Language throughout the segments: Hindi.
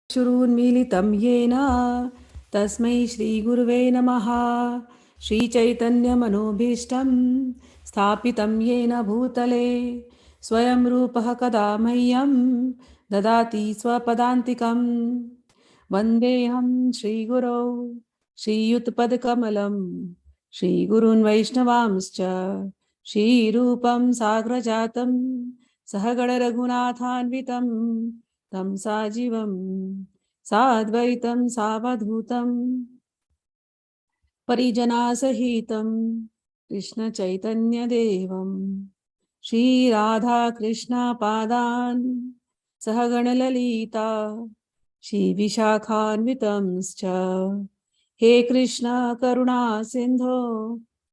शुरून्मीलितं येन तस्मै श्रीगुरुवे नमः। श्रीचैतन्यमनोभीष्टं स्थापितं येन भूतले स्वयं रूपः कदा मह्यं ददाति स्वपदान्तिकं। वन्देऽहं श्रीगुरौ श्रीयुतपदकमलं श्रीगुरून् वैष्णवांश्च श्रीरूपं साग्रजातं सहगणरघुनाथान्वितं तं साजीवं साद्वैतं सावधूतं परिजनासहितं कृष्णचैतन्यदेवं श्रीराधाकृष्णपादान् सहगणललिता श्रीविशाखान्वितंश्च। हे कृष्ण करुणा सिन्धो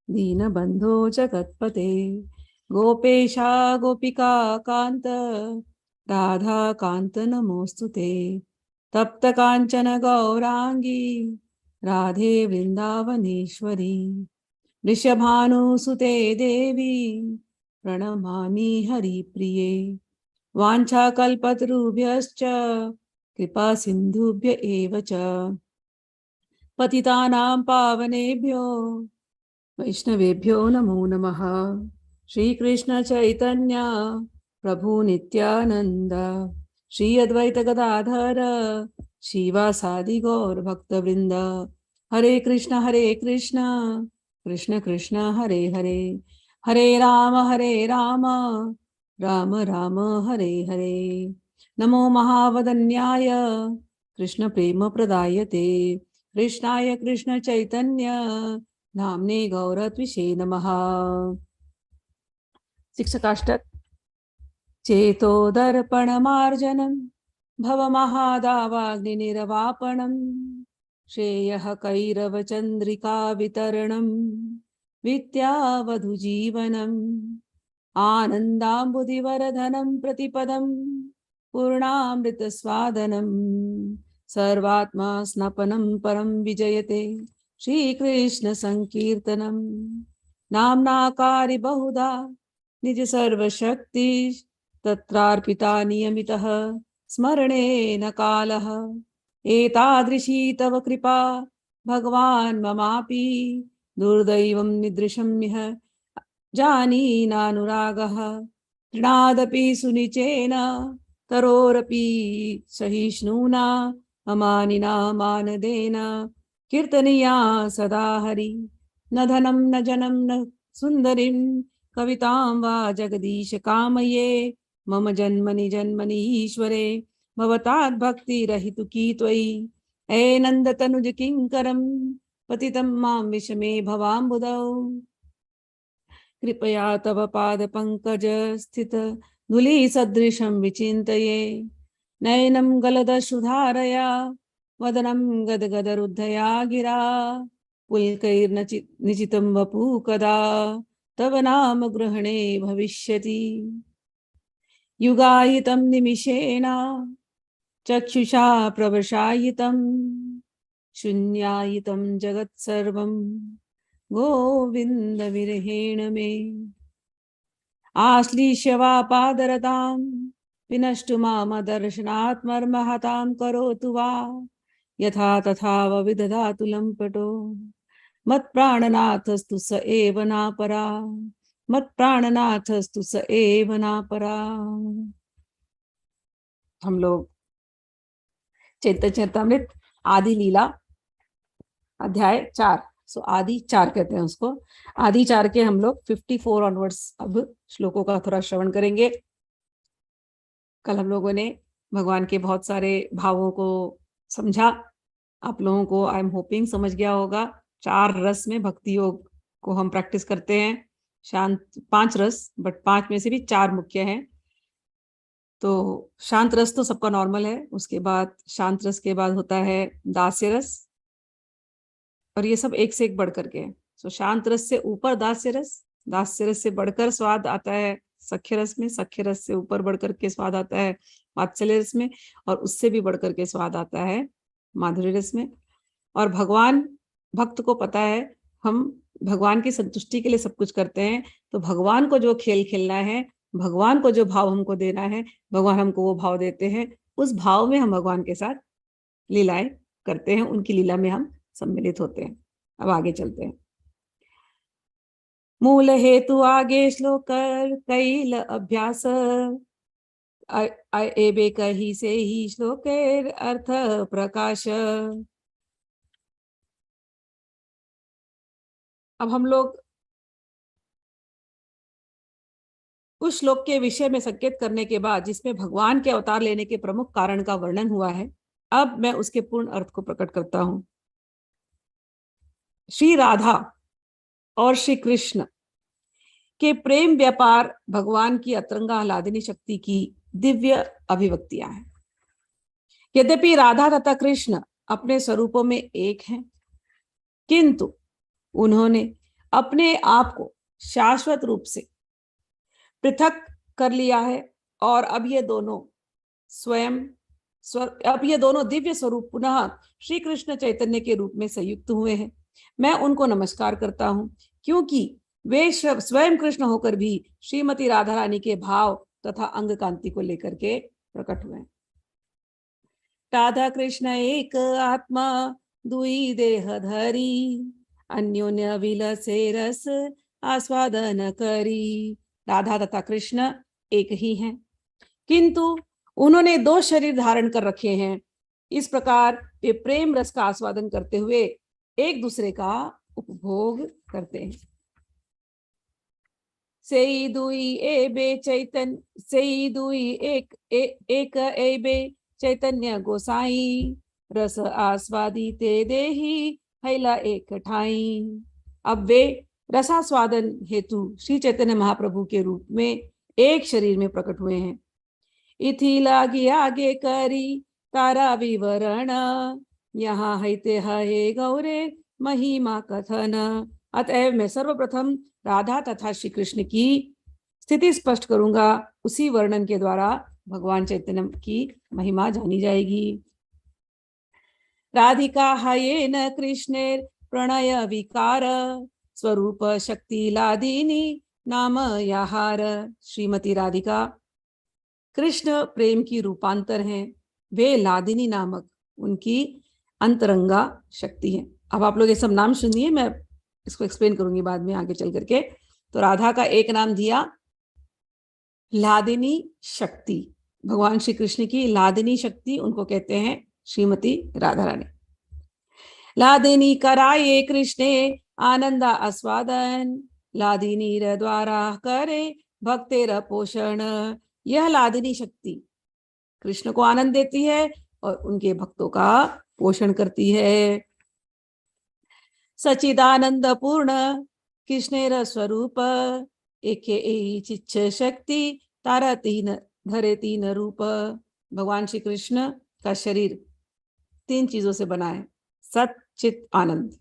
दीनबन्धो जगत्पते गोपेशा गोपिका कान्त राधा कान्त नमोऽस्तुते। तप्त काञ्चन गौरांगी राधे वृन्दावनेश्वरी वृषभानुसुते देवी प्रणमामि हरिप्रिये। वाञ्छाकल्पतरुभ्यश्च कृपा सिन्धुभ्य एव च पतितानां पावनेभ्यो वैष्णवेभ्यो नमो नमः। श्रीकृष्ण चैतन्य प्रभु नित्यानंद श्री अद्वैत गदाधर श्रीवासादि गौर भक्तवृंद। हरे कृष्ण कृष्ण कृष्ण हरे हरे, हरे राम राम राम हरे हरे। नमो महावदन्याय कृष्ण प्रेम प्रदायते कृष्णाय कृष्ण चैतन्य नाम्ने गौरत्विषे नमः। शिक्षकाष्टक। चेतोदर्पणमार्जनं भवमहादावाग्निनिर्वापणं श्रेयः कैरवचन्द्रिका वितरणं विद्यावधुजीवनम् आनन्दाम्बुधिवरधनं प्रतिपदं पूर्णामृतस्वादनं सर्वात्मा स्नपनं परं विजयते श्रीकृष्णसङ्कीर्तनं। नाम्नाकारि बहुधा निज सर्वशक्ति तत्रार्पिता नियमितः स्मरणेन कालः। एतादृशी तव कृपा भगवान् ममापि दुर्दैवं निदृशं यः जानीनानुरागः। तृणादपि सुनिचेन तरोरपि सहिष्णुना अमानिना मानदेन कीर्तनीया सदा हरि। न धनं न जनं न सुन्दरीं कवितां वा जगदीश कामये मम जन्मनि जन्मनि ईश्वरे भवतात् भक्तिरहितुकी त्वयि। हे नन्दतनुज किङ्करं पतितं मां विषमे भवाम्बुधौ कृपया तव पादपङ्कज स्थित धूलिसदृशं विचिन्तये। नयनं गलदश्रुधारया वदनं गदगदरुद्धया गिरा पुल्कैर्निचितं वपु कदा तव नाम ग्रहणे भविष्यति। युगायितं निमिषेण चक्षुषा प्रवशायितं शून्यायितं जगत्सर्वं गोविन्द विरहेण मे। आश्लिष्य वा पादरतां विनष्टु मामदर्शनात् मर्महतां करोतु वा यथा तथा विदधातु लम्पटो मत्प्राणनाथस्तु स एव नापरा, मत्प्राणनाथस्तु स एव नापरा। हम लोग चैतन्य चरितामृत आदि लीला अध्याय 4, सो आदि 4 कहते हैं उसको। आदि 4 के हम लोग 54 ऑनवर्ड्स अब श्लोकों का थोड़ा श्रवण करेंगे। कल हम लोगों ने भगवान के बहुत सारे भावों को समझा। आप लोगों को आई एम होपिंग समझ गया होगा। 4 रस में भक्ति योग को हम प्रैक्टिस करते हैं। शांत 5 रस, बट 5 में से भी 4 मुख्य हैं। तो शांत रस तो सबका नॉर्मल है। उसके बाद शांत रस के बाद होता है दास्य रस, और ये सब एक से एक बढ़ करके है। सो शांत रस से ऊपर दास्य रस से बढ़कर स्वाद आता है सख्य रस में, सख्य रस से ऊपर बढ़ करके स्वाद आता है वात्सल्य रस में, और उससे भी बढ़ करके स्वाद आता है माधुर्य रस में। और भगवान भक्त को पता है हम भगवान की संतुष्टि के लिए सब कुछ करते हैं। तो भगवान को जो खेल खेलना है, भगवान को जो भाव हमको देना है, भगवान हमको वो भाव देते हैं। उस भाव में हम भगवान के साथ लीलाएं करते हैं, उनकी लीला में हम सम्मिलित होते हैं। अब आगे चलते हैं। मूल हेतु आगे श्लोक कैल अभ्यास एबे कही से ही श्लोकेर अर्थ प्रकाश। अब हम लोग उस श्लोक के विषय में संकेत करने के बाद, जिसमें भगवान के अवतार लेने के प्रमुख कारण का वर्णन हुआ है, अब मैं उसके पूर्ण अर्थ को प्रकट करता हूं। श्री राधा और श्री कृष्ण के प्रेम व्यापार भगवान की अतरंगा आह्लादिनी शक्ति की दिव्य अभिव्यक्तियां हैं। यद्यपि राधा तथा कृष्ण अपने स्वरूपों में एक हैं, किंतु उन्होंने अपने आप को शाश्वत रूप से पृथक कर लिया है, और अब ये दोनों दिव्य स्वरूप पुनः श्री कृष्ण चैतन्य के रूप में संयुक्त हुए हैं। मैं उनको नमस्कार करता हूं, क्योंकि वे स्वयं कृष्ण होकर भी श्रीमती राधा रानी के भाव तथा अंग कांति को लेकर के प्रकट हुए हैं। राधा कृष्ण एक आत्मा दुई देह धरी, अन्योन्य विलसे रस आस्वादन करी। राधा तथा कृष्ण एक ही हैं, किंतु उन्होंने दो शरीर धारण कर रखे हैं। इस प्रकार वे प्रेम रस का आस्वादन करते हुए एक दूसरे का उपभोग करते हैं। सेई दुई एबे एक एबे चैतन्य गोसाई, रस आस्वादी ते देही हैला एक ठाई। अब वे रसास्वादन हेतु श्री चैतन्य महाप्रभु के रूप में एक शरीर में प्रकट हुए हैं। इथि लागी आगे करी तारा विवरण, यहाँ हैते है गौरे महिमा कथन। अतएव मैं सर्वप्रथम राधा तथा श्री कृष्ण की स्थिति स्पष्ट करूंगा, उसी वर्णन के द्वारा भगवान चैतन्य की महिमा जानी जाएगी। राधिका हयेन कृष्णेर प्रणय विकार, स्वरूप शक्ति लादिनी नाम याहार। श्रीमती राधिका कृष्ण प्रेम की रूपांतर हैं, वे लादिनी नामक उनकी अंतरंगा शक्ति है। अब आप लोग ये सब नाम सुनिए, मैं इसको एक्सप्लेन करूंगी बाद में आगे चल करके। तो राधा का एक नाम दिया लादिनी शक्ति, भगवान श्री कृष्ण की लादिनी शक्ति उनको कहते हैं श्रीमती राधा रानी। लादिनी कराये कृष्णे आनंदा आस्वादन, लादिनी द्वारा करे भक्तेर पोषण। यह लादिनी शक्ति कृष्ण को आनंद देती है और उनके भक्तों का पोषण करती है। सचिदानंद पूर्ण कृष्णेर स्वरूप, एके चिच्छ शक्ति तारा तीन धरे तीन रूप। भगवान श्री कृष्ण का शरीर तीन चीजों से बना है, सत चित आनंद।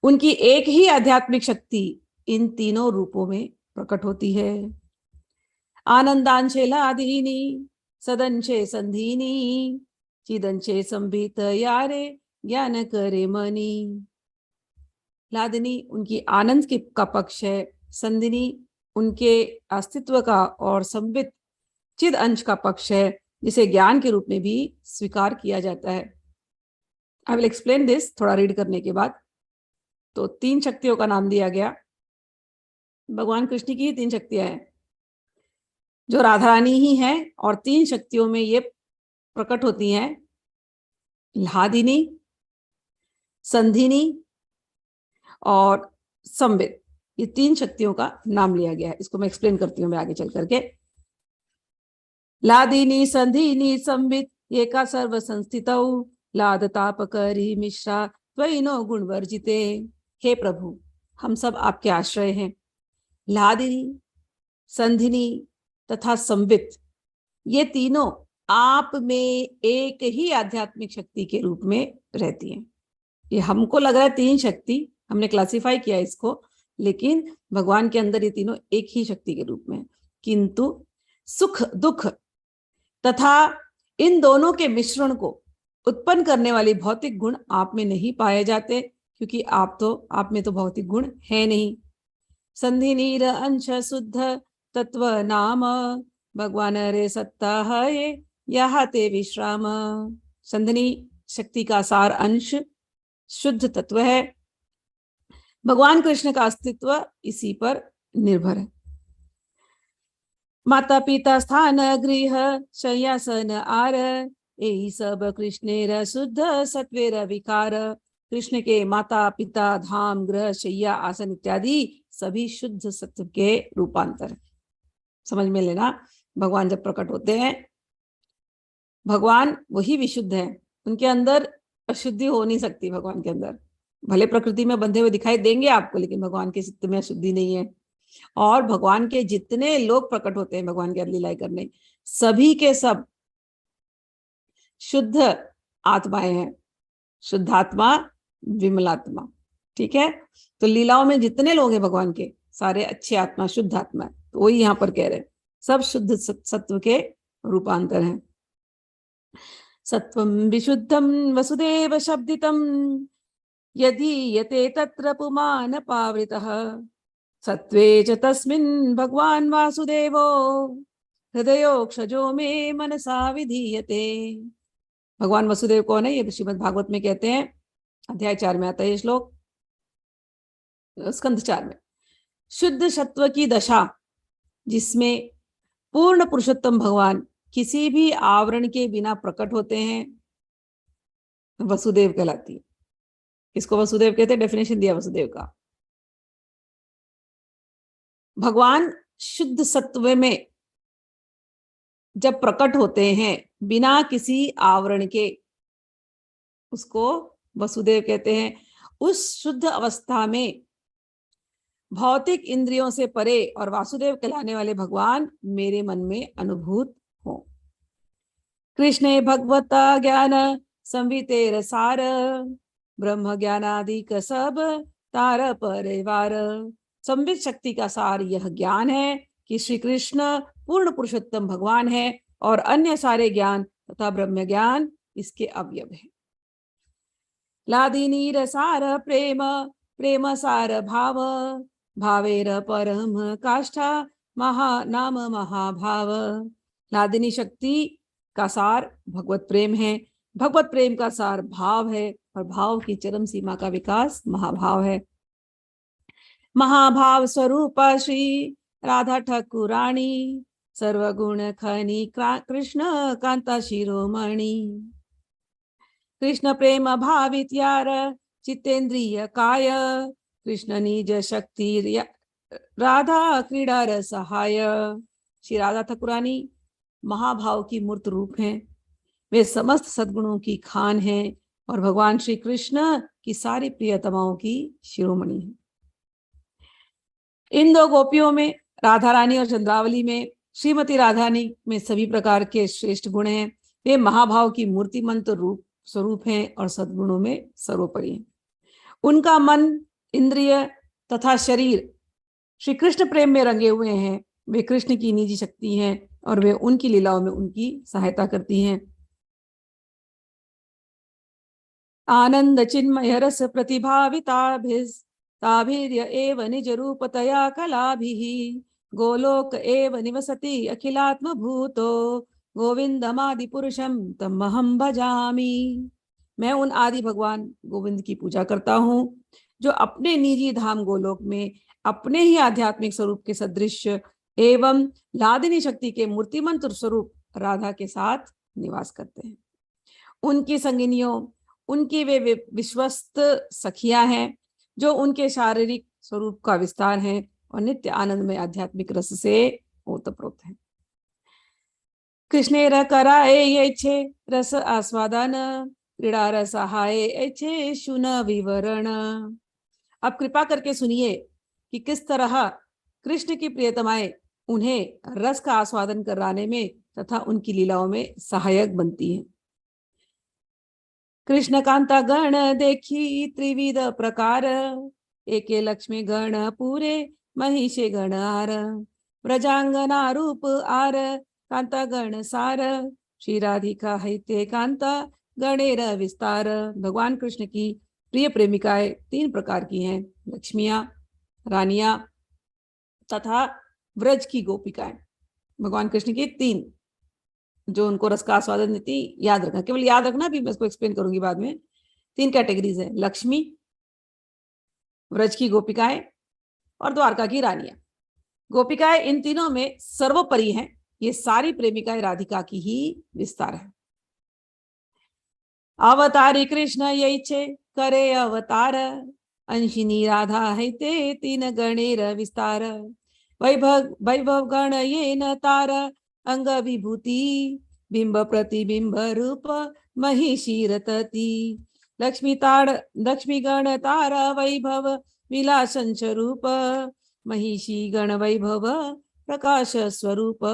उनकी एक ही आध्यात्मिक शक्ति इन तीनों रूपों में प्रकट होती है। आनंदांशे लादिनी, सदंशे संधीनी, चिदंशे संबित यारे ज्ञान करे मनी। लादिनी उनकी आनंद का पक्ष है, संधिनी उनके अस्तित्व का, और संबित चिद अंश का पक्ष है, जिसे ज्ञान के रूप में भी स्वीकार किया जाता है। आई विल एक्सप्लेन दिस थोड़ा रीड करने के बाद। तो तीन शक्तियों का नाम दिया गया, भगवान कृष्ण की ही तीन शक्तियां हैं जो राधा रानी ही हैं, और तीन शक्तियों में ये प्रकट होती हैं, लादिनी, संधिनी और संबित। ये तीन शक्तियों का नाम लिया गया है। इसको मैं एक्सप्लेन करती हूँ मैं आगे चल करके। लादिनी संधिनी संबित एका सर्व संस्थितौ, लाद ताप करी मिश्रा त्वयिनो गुण वर्जिते। हे प्रभु, हम सब आपके आश्रय हैं। लादिनी, संधिनी तथा संबित, ये तीनों आप में एक ही आध्यात्मिक शक्ति के रूप में रहती हैं। ये हमको लग रहा है तीन शक्ति, हमने क्लासिफाई किया इसको, लेकिन भगवान के अंदर ये तीनों एक ही शक्ति के रूप में, किंतु सुख दुख तथा इन दोनों के मिश्रण को उत्पन्न करने वाली भौतिक गुण आप में नहीं पाए जाते, क्योंकि आप में तो भौतिक गुण है नहीं। संधि नीर अंश शुद्ध तत्व नाम, भगवान रे सत्ता है यहाँ ते विश्राम। संधिनी शक्ति का सार अंश शुद्ध तत्व है। भगवान कृष्ण का अस्तित्व इसी पर निर्भर है। माता पिता स्थान गृह शय्यासन आर, यही सब कृष्णेर शुद्ध सत्वेर विकार। कृष्ण के माता पिता धाम गृह शैया आसन इत्यादि सभी शुद्ध सत्व के रूपांतर। समझ में लेना, भगवान जब प्रकट होते हैं, भगवान वही विशुद्ध है, उनके अंदर अशुद्धि हो नहीं सकती। भगवान के अंदर भले प्रकृति में बंधे हुए दिखाई देंगे आपको, लेकिन भगवान के चित्त में अशुद्धि नहीं है। और भगवान के जितने लोग प्रकट होते हैं भगवान की लीलाएं करने, सभी के सब शुद्ध आत्माएं हैं, शुद्धात्मा विमलात्मा। ठीक है, तो लीलाओं में जितने लोग हैं भगवान के, सारे अच्छे आत्मा, शुद्ध आत्मा। तो वही यहाँ पर कह रहे हैं, सब शुद्ध सत्व के रूपांतर हैं। सत्वं विशुद्धं वसुदेव शब्दितं, यदि यते तत्र पुमान पावृतः। सत्वे च तस्मिन् भगवान वासुदेवो, हृदयोक्षजो में मनसा विधीयते। भगवान वसुदेव कौन है? ये श्रीमद् भागवत में कहते हैं, अध्याय 4 में आता है ये श्लोक, स्कंध 4 में। शुद्ध सत्व की दशा जिसमें पूर्ण पुरुषोत्तम भगवान किसी भी आवरण के बिना प्रकट होते हैं, वसुदेव कहलाती है। इसको वसुदेव कहते हैं, डेफिनेशन दिया वसुदेव का। भगवान शुद्ध सत्व में जब प्रकट होते हैं बिना किसी आवरण के, उसको वसुदेव कहते हैं। उस शुद्ध अवस्था में भौतिक इंद्रियों से परे और वासुदेव कहलाने वाले भगवान मेरे मन में अनुभूत हो। कृष्णे भगवता ज्ञान संवितेर सार, ब्रह्म ज्ञानादिक सब तार परिवार। संवित शक्ति का सार यह ज्ञान है कि श्री कृष्ण पूर्ण पुरुषोत्तम भगवान है और अन्य सारे ज्ञान तथा ब्रह्म ज्ञान इसके अवयव है। लादिनीर सार प्रेम, प्रेम सार भाव, भावेर परम काष्ठा नाम महाभाव। लादिनी शक्ति का सार भगवत प्रेम है, भगवत प्रेम का सार भाव है, और भाव की चरम सीमा का विकास महाभाव है। महाभाव स्वरूप श्री राधा ठाकुराणी, सर्वगुण खनी कृष्ण कांता शिरोमणि। कृष्ण प्रेम भावित यार चित्तेन्द्रिय काय, कृष्ण निज शक्ति राधा क्रीडा रसहाय। श्री राधा ठाकुरानी महाभाव की मूर्त रूप हैं, वे समस्त सद्गुणों की खान हैं और भगवान श्री कृष्ण की सारी प्रियतमाओं की शिरोमणि है। इन दो गोपियों में, राधा रानी और चंद्रावली में, श्रीमती राधानी में सभी प्रकार के श्रेष्ठ गुण हैं। वे महाभाव की मूर्तिमंत रूप स्वरूप हैं और सद्गुणों में सर्वोपरि हैं। उनका मन, इंद्रिय तथा शरीर श्री कृष्ण प्रेम में रंगे हुए हैं। वे कृष्ण की निजी शक्ति हैं और वे उनकी लीलाओं में उनकी सहायता करती हैं। आनंद चिन्मय रस प्रतिभाविताभिर्ताभिर्य एव निज रूपतया कलाभिः, गोलोक एव निवसति अखिलात्म भूतो, गोविंदमादि पुरुषम तमहं भजामि। मैं उन आदि भगवान गोविंद की पूजा करता हूँ, जो अपने निजी धाम गोलोक में अपने ही आध्यात्मिक स्वरूप के सदृश एवं लादिनी शक्ति के मूर्तिमंत स्वरूप राधा के साथ निवास करते हैं। उनकी संगिनियों, उनकी वे विश्वस्त सखियां हैं, जो उनके शारीरिक स्वरूप का विस्तार है और नित्य आनंद में आध्यात्मिक रस से ओतप्रोत है। कृष्णेर कराए येछे रस आस्वादन, क्रीड़ा रसहाय येछे शुन विवरण। अब कृपा करके सुनिए कि किस तरह कृष्ण की प्रियतमाएं उन्हें रस का आस्वादन कराने में तथा उनकी लीलाओं में सहायक बनती हैं। कृष्ण कांता गण देखी त्रिविध प्रकार, एके लक्ष्मी गण पूरे महिषे गण आर, ब्रजांगना रूप आर कांता गण सार, श्री राधिका हैते कांता गणेर विस्तार। भगवान कृष्ण की प्रिय प्रेमिकाएं 3 प्रकार की हैं, लक्ष्मियां, रानियां तथा व्रज की गोपिकाएं। भगवान कृष्ण की 3 जो उनको रस का आस्वादन देती, याद रखना, केवल याद रखना, भी मैं इसको एक्सप्लेन करूंगी बाद में। 3 कैटेगरीज है, लक्ष्मी, व्रज की गोपिकाएं और द्वारका की रानियां। गोपिकाएं इन तीनों में सर्वोपरि हैं, ये सारी प्रेमिकाएं राधिका की ही विस्तार है। अवतारी कृष्ण यैचे करे अवतार, अंशिनी राधा है ते 3 गणेर विस्तार। वैभव वैभव गण ये न तार, अंग विभूति बिंब प्रतिबिंब रूप महिषी रतती। लक्ष्मी गण तार वैभव विलासंच रूप, महिषी गण वैभव प्रकाश स्वरूप।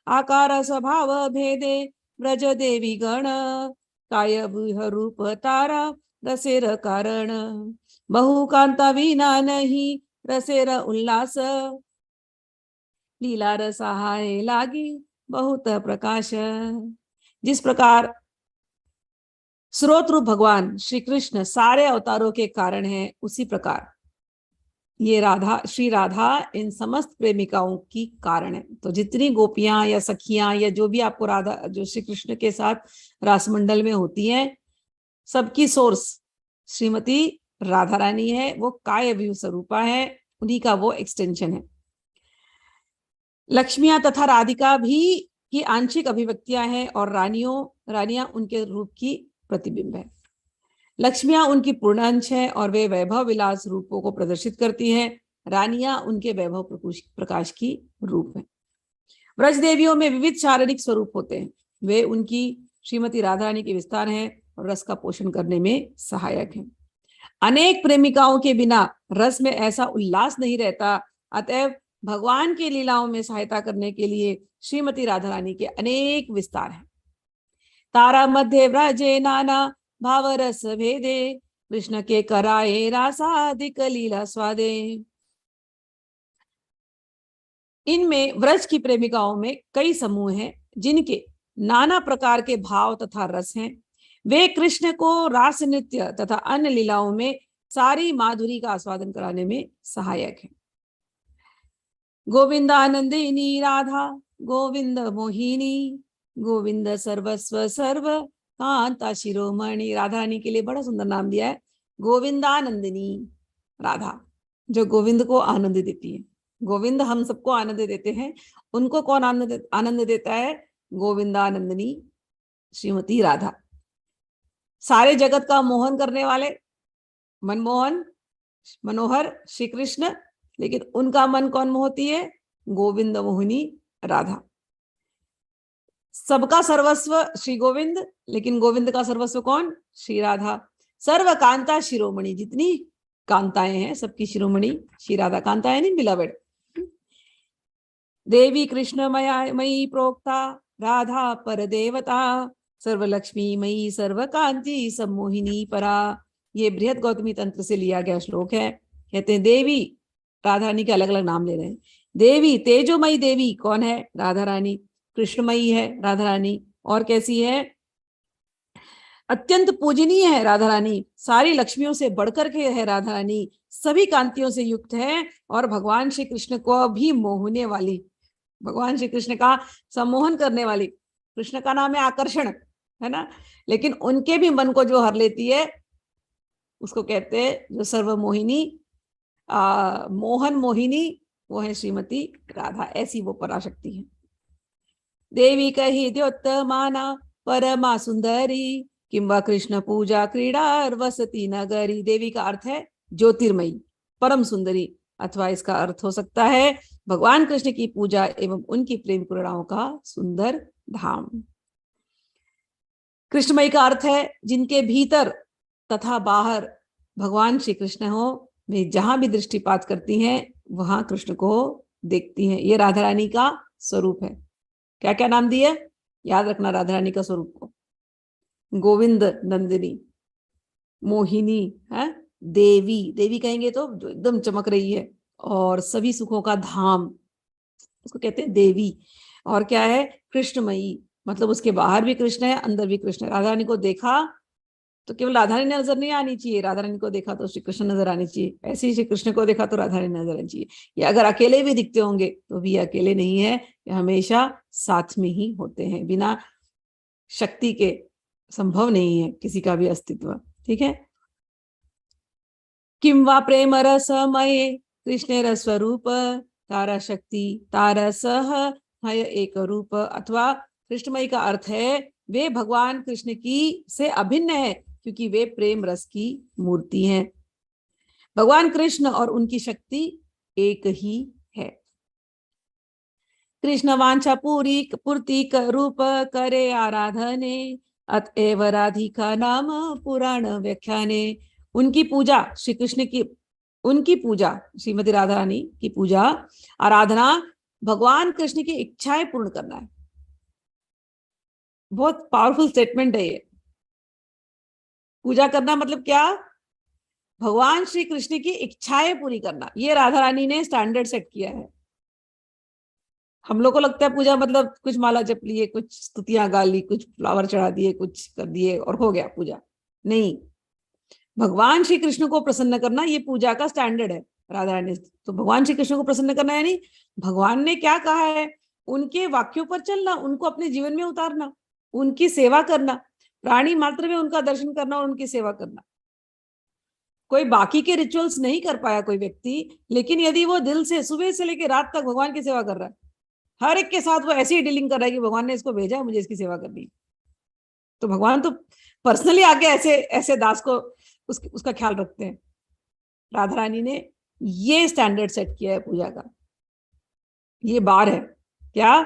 आकार स्वभाव भेदे ब्रज देवी गण, काय रूप तारा रसेर कारण। बहुकांता विना नहीं रसेर उल्लास, लीला रसहाय लागी बहुत प्रकाश। जिस प्रकार स्रोत रूप भगवान श्री कृष्ण सारे अवतारों के कारण है, उसी प्रकार ये श्री राधा इन समस्त प्रेमिकाओं की कारण है। तो जितनी गोपियां या सखियां या जो भी आपको राधा, जो श्री कृष्ण के साथ रासमंडल में होती हैं, सबकी सोर्स श्रीमती राधा रानी है। वो काय व्यू स्वरूपा है, उन्हीं का वो एक्सटेंशन है। लक्ष्मियां तथा राधिका भी की आंशिक अभिव्यक्तियां हैं और रानियां उनके रूप की प्रतिबिंब है। लक्ष्मियां उनकी पूर्ण अंश है और वे वैभव विलास रूपों को प्रदर्शित करती हैं। रानियां उनके वैभव प्रकाश की रूप है। व्रज देवियों में विविध शारीरिक स्वरूप होते हैं, वे उनकी श्रीमती राधा रानी के विस्तार हैं और रस का पोषण करने में सहायक हैं। अनेक प्रेमिकाओं के बिना रस में ऐसा उल्लास नहीं रहता, अतएव भगवान की लीलाओं में सहायता करने के लिए श्रीमती राधा रानी के अनेक विस्तार हैं। तारा मध्य व्रजे नाना भाव रस भेदे, कृष्ण के कराए रासादिक लीला स्वादे। इनमें व्रज की प्रेमिकाओं में कई समूह हैं, जिनके नाना प्रकार के भाव तथा रस हैं। वे कृष्ण को रास नृत्य तथा अन्य लीलाओं में सारी माधुरी का आस्वादन कराने में सहायक है। गोविंदानंदिनी राधा गोविंद मोहिनी, गोविंद सर्वस्व सर्व कांता शिरोमणि। राधा रानी के लिए बड़ा सुंदर नाम दिया है, गोविंदानंदिनी राधा, जो गोविंद को आनंद देती है। गोविंद हम सबको आनंद देते हैं, उनको कौन आनंद देता है? गोविंदानंदिनी श्रीमती राधा। सारे जगत का मोहन करने वाले, मनमोहन मनोहर श्री कृष्ण, लेकिन उनका मन कौन मोहती है? गोविंद मोहिनी राधा। सबका सर्वस्व श्री गोविंद, लेकिन गोविंद का सर्वस्व कौन? श्री राधा। सर्व कांता शिरोमणि, जितनी कांताएं हैं सबकी शिरोमणि श्री राधा। कांताएं नहीं, बिलवेड। देवी कृष्ण मयी प्रोक्ता राधा पर देवता, सर्वलक्ष्मी मयी सर्वकांति सम्मोहिनी परा। ये बृहद गौतमी तंत्र से लिया गया श्लोक है। कहते हैं देवी, राधा रानी के अलग अलग नाम ले रहे हैं। देवी, तेजोमयी देवी कौन है? राधा रानी। कृष्णमयी है राधा रानी। और कैसी है? अत्यंत पूजनीय है राधा रानी, सारी लक्ष्मियों से बढ़कर के है राधा रानी, सभी कांतियों से युक्त है और भगवान श्री कृष्ण को भी मोहने वाली, भगवान श्री कृष्ण का सम्मोहन करने वाली। कृष्ण का नाम है आकर्षण, है ना, लेकिन उनके भी मन को जो हर लेती है उसको कहते हैं जो सर्वमोहिनी, मोहन मोहिनी, वो है श्रीमती राधा। ऐसी वो पराशक्ति है। देवी कही द्योत्तमाना परमा सुंदरी, किंवा कृष्ण पूजा क्रीड़ा वसती नगरी। देवी का अर्थ है ज्योतिर्मयी, परम सुंदरी, अथवा इसका अर्थ हो सकता है भगवान कृष्ण की पूजा एवं उनकी प्रेम क्रीड़ाओं का सुंदर धाम। कृष्णमयी का अर्थ है जिनके भीतर तथा बाहर भगवान श्री कृष्ण हो, वे जहां भी दृष्टिपात करती हैं वहां कृष्ण को देखती हैं। ये राधा रानी का स्वरूप है। क्या क्या नाम दिए? याद रखना राधा रानी का स्वरूप को। गोविंद नंदिनी, मोहिनी है, देवी, देवी कहेंगे तो जो एकदम चमक रही है और सभी सुखों का धाम, उसको कहते हैं देवी। और क्या है? कृष्णमयी, मतलब उसके बाहर भी कृष्ण है, अंदर भी कृष्ण है। राधा रानी को देखा तो केवल राधा रानी नजर नहीं आनी चाहिए, राधा रानी को देखा तो श्री कृष्ण नजर आनी चाहिए, ऐसे ही श्री कृष्ण को देखा तो राधा रानी नजर आनी चाहिए। या अगर अकेले भी दिखते होंगे तो भी अकेले नहीं है, ये हमेशा साथ में ही होते हैं, बिना शक्ति के संभव नहीं है किसी का भी अस्तित्व। ठीक है। किम वा प्रेम रसमये कृष्णेर स्वरूप तारा शक्ति तारा सह हय एक रूप, अथवा कृष्णमयी का अर्थ है वे भगवान कृष्ण की से अभिन्न है क्योंकि वे प्रेम रस की मूर्ति हैं। भगवान कृष्ण और उनकी शक्ति एक ही है। कृष्ण वांछा पूरी पूर्ति रूप करे आराधने अतएव राधिका नाम पुराण व्याख्याने। उनकी पूजा श्री कृष्ण की, उनकी पूजा श्रीमती राधा रानी की पूजा आराधना भगवान कृष्ण की इच्छाएं पूर्ण करना है। बहुत पावरफुल स्टेटमेंट है ये। पूजा करना मतलब क्या? भगवान श्री कृष्ण की इच्छाएं पूरी करना। ये राधा रानी ने स्टैंडर्ड सेट किया है। हम लोग को लगता है पूजा मतलब कुछ माला जप लिए, कुछ स्तुतियां गा ली, कुछ फ्लावर चढ़ा दिए, कुछ कर दिए और हो गया पूजा। नहीं, भगवान श्री कृष्ण को प्रसन्न करना ये पूजा का स्टैंडर्ड है। राधा रानी तो भगवान श्री कृष्ण को प्रसन्न करना है, नहीं भगवान ने क्या कहा है उनके वाक्यों पर चलना, उनको अपने जीवन में उतारना, उनकी सेवा करना, प्राणी मात्र में उनका दर्शन करना और उनकी सेवा करना। कोई बाकी के रिचुअल्स नहीं कर पाया कोई व्यक्ति, लेकिन यदि वो दिल से सुबह से लेकर रात तक भगवान की सेवा कर रहा है, हर एक के साथ वो ऐसी ही डीलिंग कर रहा है कि भगवान ने इसको भेजा है, मुझे इसकी सेवा करनी, तो भगवान तो पर्सनली आके ऐसे ऐसे दास को उसका ख्याल रखते हैं। राधा रानी ने ये स्टैंडर्ड सेट किया है पूजा का। ये बार है क्या?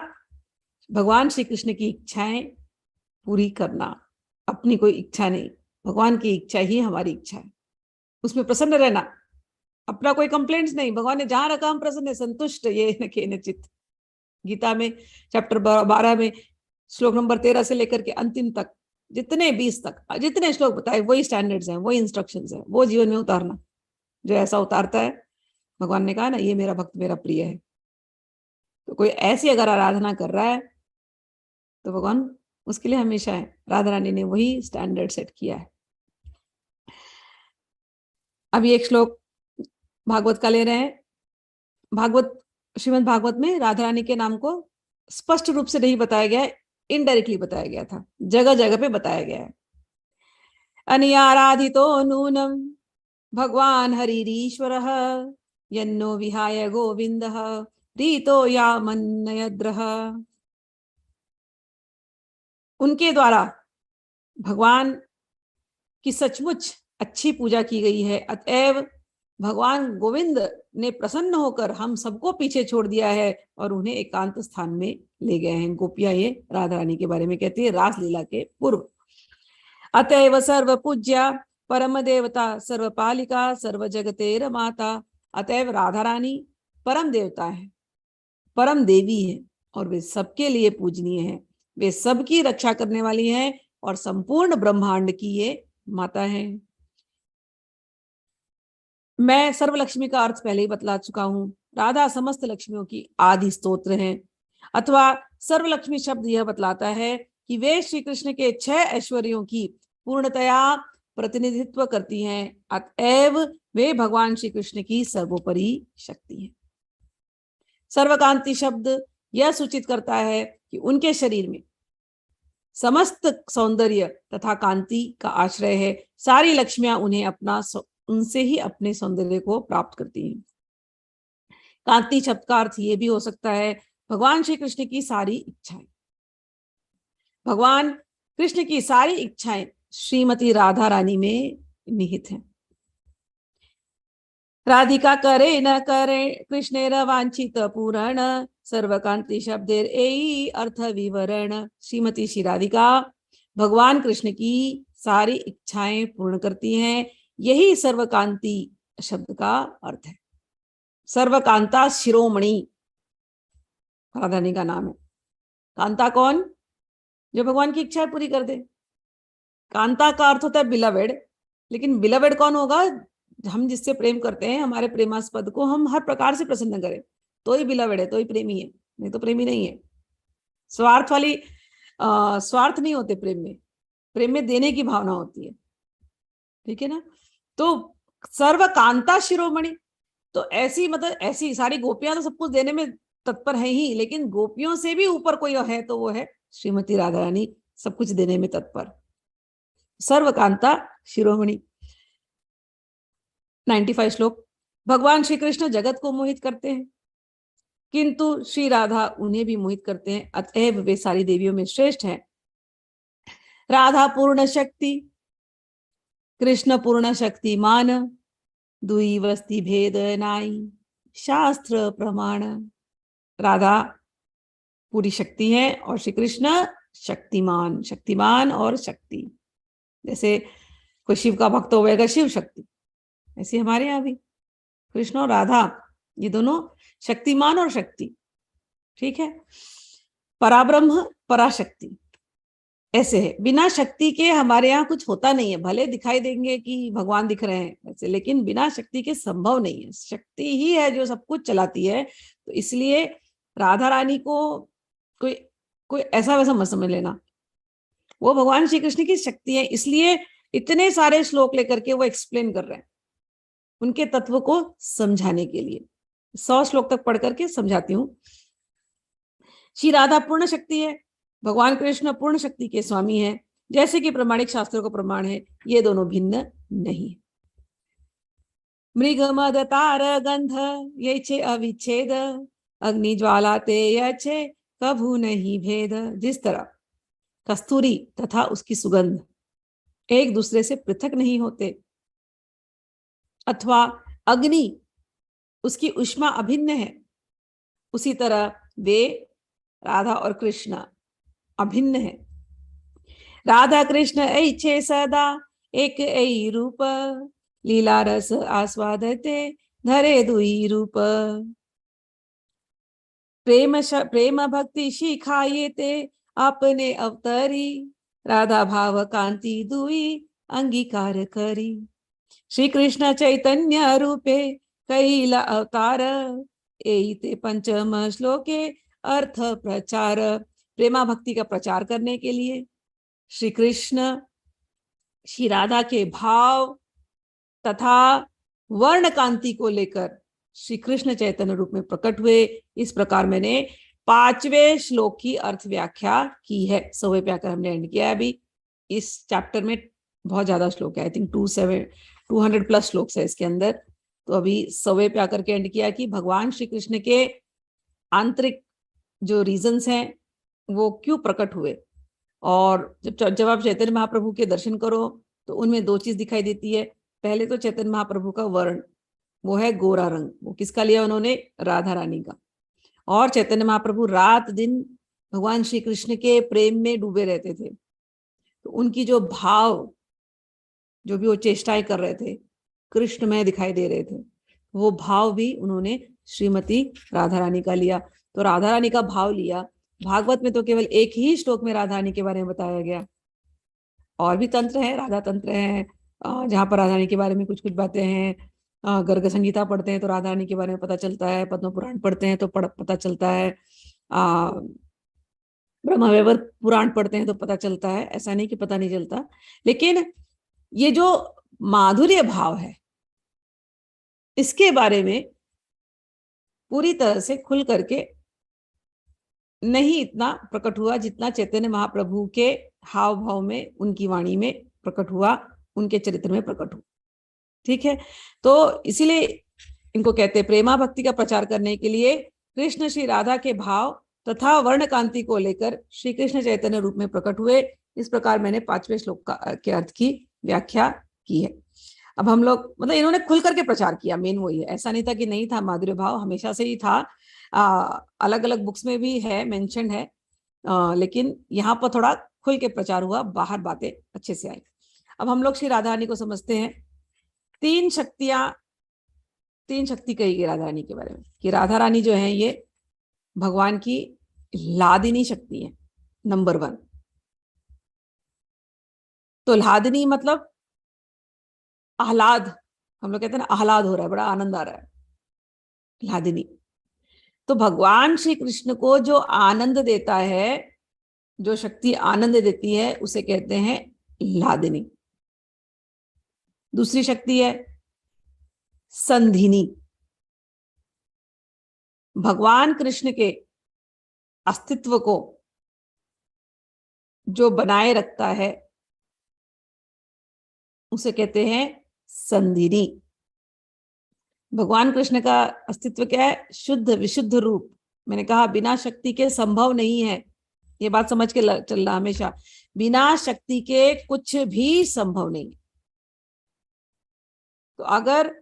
भगवान श्री कृष्ण की इच्छाएं पूरी करना, अपनी कोई इच्छा नहीं, भगवान की इच्छा ही हमारी इच्छा है, उसमें प्रसन्न रहना, अपना कोई कंप्लेंट्स नहीं। भगवान ने जहां रखा हम प्रसन्न है, संतुष्ट ये न केनचित। गीता में चैप्टर 12 में श्लोक नंबर 13 से लेकर के अंतिम तक जितने 20 तक जितने श्लोक बताए वही स्टैंडर्ड्स हैं, वही इंस्ट्रक्शंस हैं, वो जीवन में उतारना। जो ऐसा उतारता है, भगवान ने कहा ना ये मेरा भक्त मेरा प्रिय है। तो कोई ऐसी अगर आराधना कर रहा है तो भगवान उसके लिए हमेशा है। राधा रानी ने वही स्टैंडर्ड सेट किया है। अभी एक श्लोक भागवत का ले रहे हैं। भागवत, श्रीमद् भागवत में राधा रानी के नाम को स्पष्ट रूप से नहीं बताया गया है, इनडायरेक्टली बताया गया था, जगह जगह पे बताया गया है। अनियाराधितो नूनम भगवान हरिरीश्वरः यन्नो विहाय गोविंदः रीतो या मन्नयद्रः। उनके द्वारा भगवान की सचमुच अच्छी पूजा की गई है, अतएव भगवान गोविंद ने प्रसन्न होकर हम सबको पीछे छोड़ दिया है और उन्हें एकांत स्थान में ले गए हैं। गोपियां ये राधा रानी के बारे में कहती है रास लीला के पूर्व। अतएव सर्व पूज्या परम देवता सर्वपालिका सर्व जगतेर माता। अतएव राधा रानी परम देवता है, परम देवी है और वे सबके लिए पूजनीय है। वे सबकी रक्षा करने वाली हैं और संपूर्ण ब्रह्मांड की ये माता है। मैं सर्वलक्ष्मी का अर्थ पहले ही बतला चुका हूं। राधा समस्त लक्ष्मियों की आदि स्तोत्र हैं, अथवा सर्वलक्ष्मी शब्द यह बतलाता है कि वे श्री कृष्ण के 6 ऐश्वर्यों की पूर्णतया प्रतिनिधित्व करती हैं, अतएव वे भगवान श्री कृष्ण की सर्वोपरि शक्ति है। सर्वकांति शब्द यह सूचित करता है कि उनके शरीर में समस्त सौंदर्य तथा कांति का आश्रय है। सारी लक्ष्मियां उन्हें उनसे ही अपने सौंदर्य को प्राप्त करती हैं। कांति शब्द का अर्थ ये भी हो सकता है भगवान श्री कृष्ण की सारी इच्छाएं। भगवान कृष्ण की सारी इच्छाएं श्रीमती राधा रानी में निहित हैं। राधिका करे न करे कृष्णेर वांछित पूरण सर्वकांति शब्देर एई अर्थ विवरण। श्रीमती श्री राधिका भगवान कृष्ण की सारी इच्छाएं पूर्ण करती हैं, यही सर्वकांति शब्द का अर्थ है। सर्वकांता शिरोमणि राधा रानी का नाम है। कांता कौन? जो भगवान की इच्छा पूरी कर दे। कांता का अर्थ होता है बिलवेड, लेकिन बिलवेड कौन होगा? हम जिससे प्रेम करते हैं, हमारे प्रेमास्पद को हम हर प्रकार से प्रसन्न करें तो ही बिलवेड है, तो ही प्रेमी है, नहीं तो प्रेमी नहीं है। स्वार्थ नहीं होते प्रेम में। प्रेम में देने की भावना होती है। ठीक है ना। तो सर्व कांता शिरोमणि, तो ऐसी मतलब ऐसी सारी गोपियां तो सब कुछ देने में तत्पर है ही, लेकिन गोपियों से भी ऊपर कोई है तो वो है श्रीमती राधा रानी, सब कुछ देने में तत्पर। सर्वकांता शिरोमणि। 95 श्लोक। भगवान श्री कृष्ण जगत को मोहित करते हैं, किंतु श्री राधा उन्हें भी मोहित करते हैं, अतएव वे सारी देवियों में श्रेष्ठ हैं। राधा पूर्ण शक्ति, कृष्ण पूर्ण शक्तिमान, दुई वस्ती भेद नाई, शास्त्र प्रमाण। राधा पूरी शक्ति है और श्री कृष्ण शक्तिमान, शक्तिमान और शक्ति। जैसे कोई शिव का भक्त होगा शिव शक्ति, ऐसे हमारे यहाँ भी कृष्ण और राधा ये दोनों शक्तिमान और शक्ति, ठीक है। पराब्रह्म पराशक्ति, ऐसे है। बिना शक्ति के हमारे यहाँ कुछ होता नहीं है, भले दिखाई देंगे कि भगवान दिख रहे हैं ऐसे, लेकिन बिना शक्ति के संभव नहीं है। शक्ति ही है जो सब कुछ चलाती है। तो इसलिए राधा रानी को कोई कोई ऐसा वैसा मत समझ लेना, वो भगवान श्री कृष्ण की शक्ति है। इसलिए इतने सारे श्लोक लेकर के वो एक्सप्लेन कर रहे हैं उनके तत्व को समझाने के लिए। 100 श्लोक तक पढ़ करके समझाती हूँ। श्री राधा पूर्ण शक्ति है, भगवान कृष्ण पूर्ण शक्ति के स्वामी हैं, जैसे कि प्रमाणिक शास्त्रों का प्रमाण है, ये दोनों भिन्न नहीं। मृग मद तार गंध ये छे अविच्छेद, अग्नि ज्वाला ते छे कभू नहीं भेद। जिस तरह कस्तूरी तथा उसकी सुगंध एक दूसरे से पृथक नहीं होते, अथवा अग्नि उसकी उष्मा अभिन्न है, उसी तरह वे राधा और कृष्ण अभिन्न है। राधा कृष्ण ऐछे सदा एक ऐ रूप, लीला रस आस्वादते धरे दुई रूप। प्रेम भक्ति शिखाये ते अपने अवतरी, राधा भाव कांति दुई अंगीकार करी। श्री कृष्ण चैतन्य रूपे कैला अवतार, एते पंचम श्लोके अर्थ प्रचार। प्रेमा भक्ति का प्रचार करने के लिए श्री कृष्ण श्री राधा के भाव तथा वर्ण कांति को लेकर श्री कृष्ण चैतन्य रूप में प्रकट हुए। इस प्रकार मैंने 5वें श्लोक की अर्थ व्याख्या की है। 100वें पे आकर हमने एंड किया है। अभी इस चैप्टर में बहुत ज्यादा श्लोक है, आई थिंक 200 प्लस श्लोक है इसके अंदर। तो अभी 100वें पे आकर के एंड किया कि भगवान श्री कृष्ण के आंतरिक जो रीजंस हैं वो क्यों प्रकट हुए। और जब आप चैतन्य महाप्रभु के दर्शन करो तो उनमें 2 चीज दिखाई देती है। पहले तो चैतन्य महाप्रभु का वर्ण, वो है गोरा रंग, वो किसका लिया उन्होंने, राधा रानी का। और चैतन्य महाप्रभु रात दिन भगवान श्री कृष्ण के प्रेम में डूबे रहते थे, तो उनकी जो भाव, जो भी वो चेष्टाएं कर रहे थे, कृष्ण में दिखाई दे रहे थे, वो भाव भी उन्होंने श्रीमती राधा रानी का लिया। तो राधा रानी का भाव लिया। भागवत में तो केवल एक ही श्लोक में राधा रानी के बारे में बताया गया, और भी तंत्र है, राधा तंत्र है, जहाँ पर राधा रानी के बारे में कुछ कुछ बातें हैं। गर्ग संगीता पढ़ते हैं तो राधा रानी के बारे में पता चलता है, पद्म पुराण पढ़ते हैं तो पता चलता है, ब्रह्मवैवर्त पुराण पढ़ते हैं तो पता चलता है। ऐसा नहीं कि पता नहीं चलता, लेकिन ये जो माधुर्य भाव है इसके बारे में पूरी तरह से खुल करके नहीं इतना प्रकट हुआ जितना चैतन्य महाप्रभु के हाव भाव में, उनकी वाणी में प्रकट हुआ, उनके चरित्र में प्रकट हुआ। ठीक है, तो इसीलिए इनको कहते हैं प्रेमा भक्ति का प्रचार करने के लिए कृष्ण श्री राधा के भाव तथा वर्ण कांति को लेकर श्री कृष्ण चैतन्य रूप में प्रकट हुए। इस प्रकार मैंने 5वें श्लोक के अर्थ की व्याख्या की है। अब हम लोग मतलब इन्होंने खुल करके प्रचार किया, मेन वही है। ऐसा नहीं था कि नहीं था, माधुर्य भाव हमेशा से ही था, अलग अलग बुक्स में भी है, मेंशन है, लेकिन यहाँ पर थोड़ा खुल के प्रचार हुआ, बाहर बातें अच्छे से आई। अब हम लोग श्री राधा रानी को समझते हैं। 3 शक्ति कही गई राधा रानी के बारे में कि राधा रानी जो है ये भगवान की लादिनी शक्ति है, नंबर 1। तो लादिनी मतलब आह्लाद, हम लोग कहते हैं ना आह्लाद हो रहा है, बड़ा आनंद आ रहा है, लादिनी। तो भगवान श्री कृष्ण को जो आनंद देता है, जो शक्ति आनंद देती है, उसे कहते हैं लादिनी। दूसरी शक्ति है संधिनी। भगवान कृष्ण के अस्तित्व को जो बनाए रखता है उसे कहते हैं संधिनी। भगवान कृष्ण का अस्तित्व क्या है? शुद्ध विशुद्ध रूप। मैंने कहा बिना शक्ति के संभव नहीं है, ये बात समझ के चलना हमेशा। बिना शक्ति के कुछ भी संभव नहीं। तो अगर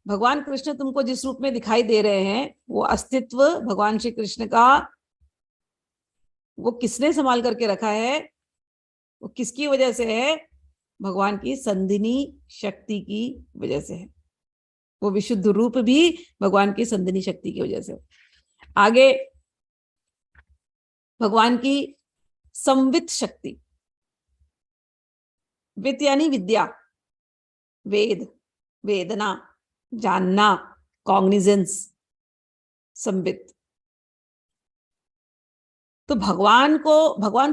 भगवान कृष्ण तुमको जिस रूप में दिखाई दे रहे हैं, वो अस्तित्व भगवान श्री कृष्ण का, वो किसने संभाल करके रखा है? वो किसकी वजह से है? भगवान की संधिनी शक्ति की वजह से है। वो विशुद्ध रूप भी भगवान की संधिनी शक्ति की वजह से। आगे भगवान की संवित शक्ति। वित यानी विद्या, वेद, वेदना, जानना, कॉग्निजेंस, संवित। तो भगवान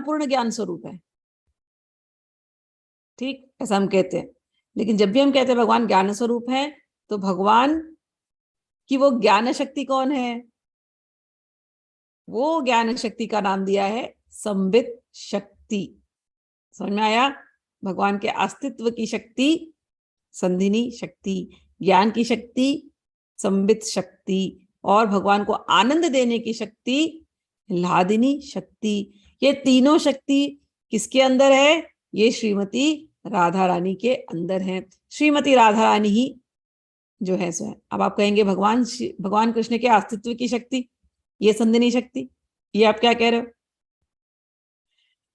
पूर्ण ज्ञान स्वरूप है, ठीक, ऐसा हम कहते हैं। लेकिन जब भी हम कहते हैं भगवान ज्ञान स्वरूप है, तो भगवान की वो ज्ञान शक्ति कौन है? वो ज्ञान शक्ति का नाम दिया है संवित शक्ति। समझ में आया? भगवान के अस्तित्व की शक्ति संधिनी शक्ति, ज्ञान की शक्ति संवित शक्ति, और भगवान को आनंद देने की शक्ति ह्लादिनी शक्ति। ये तीनों शक्ति किसके अंदर है? ये श्रीमती राधा रानी के अंदर है। श्रीमती राधा रानी ही जो है सो है। अब आप कहेंगे भगवान कृष्ण के अस्तित्व की शक्ति, ये संधिनी शक्ति, ये आप क्या कह रहे हो?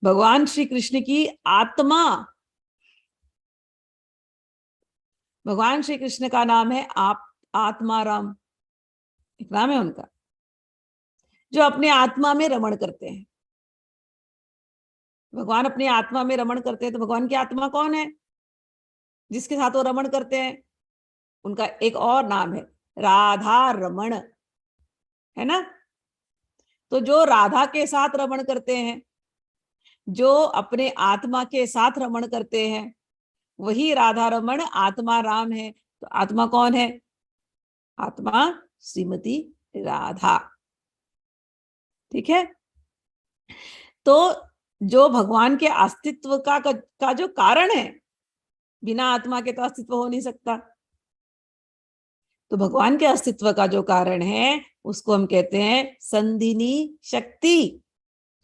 भगवान श्री कृष्ण की आत्मा, भगवान श्री कृष्ण का नाम है आत्माराम, एक नाम है उनका, जो अपने आत्मा में रमण करते हैं। भगवान अपनी आत्मा में रमण करते हैं, तो भगवान की आत्मा कौन है जिसके साथ वो रमण करते हैं? उनका एक और नाम है राधा रमण, है ना? तो जो राधा के साथ रमण करते हैं, जो अपने आत्मा के साथ रमण करते हैं, वही राधा रमण आत्मा राम है। तो आत्मा कौन है? आत्मा श्रीमती राधा, ठीक है। तो जो भगवान के अस्तित्व का जो कारण है, बिना आत्मा के तो अस्तित्व हो नहीं सकता। तो भगवान के अस्तित्व का जो कारण है उसको हम कहते हैं संधिनी शक्ति।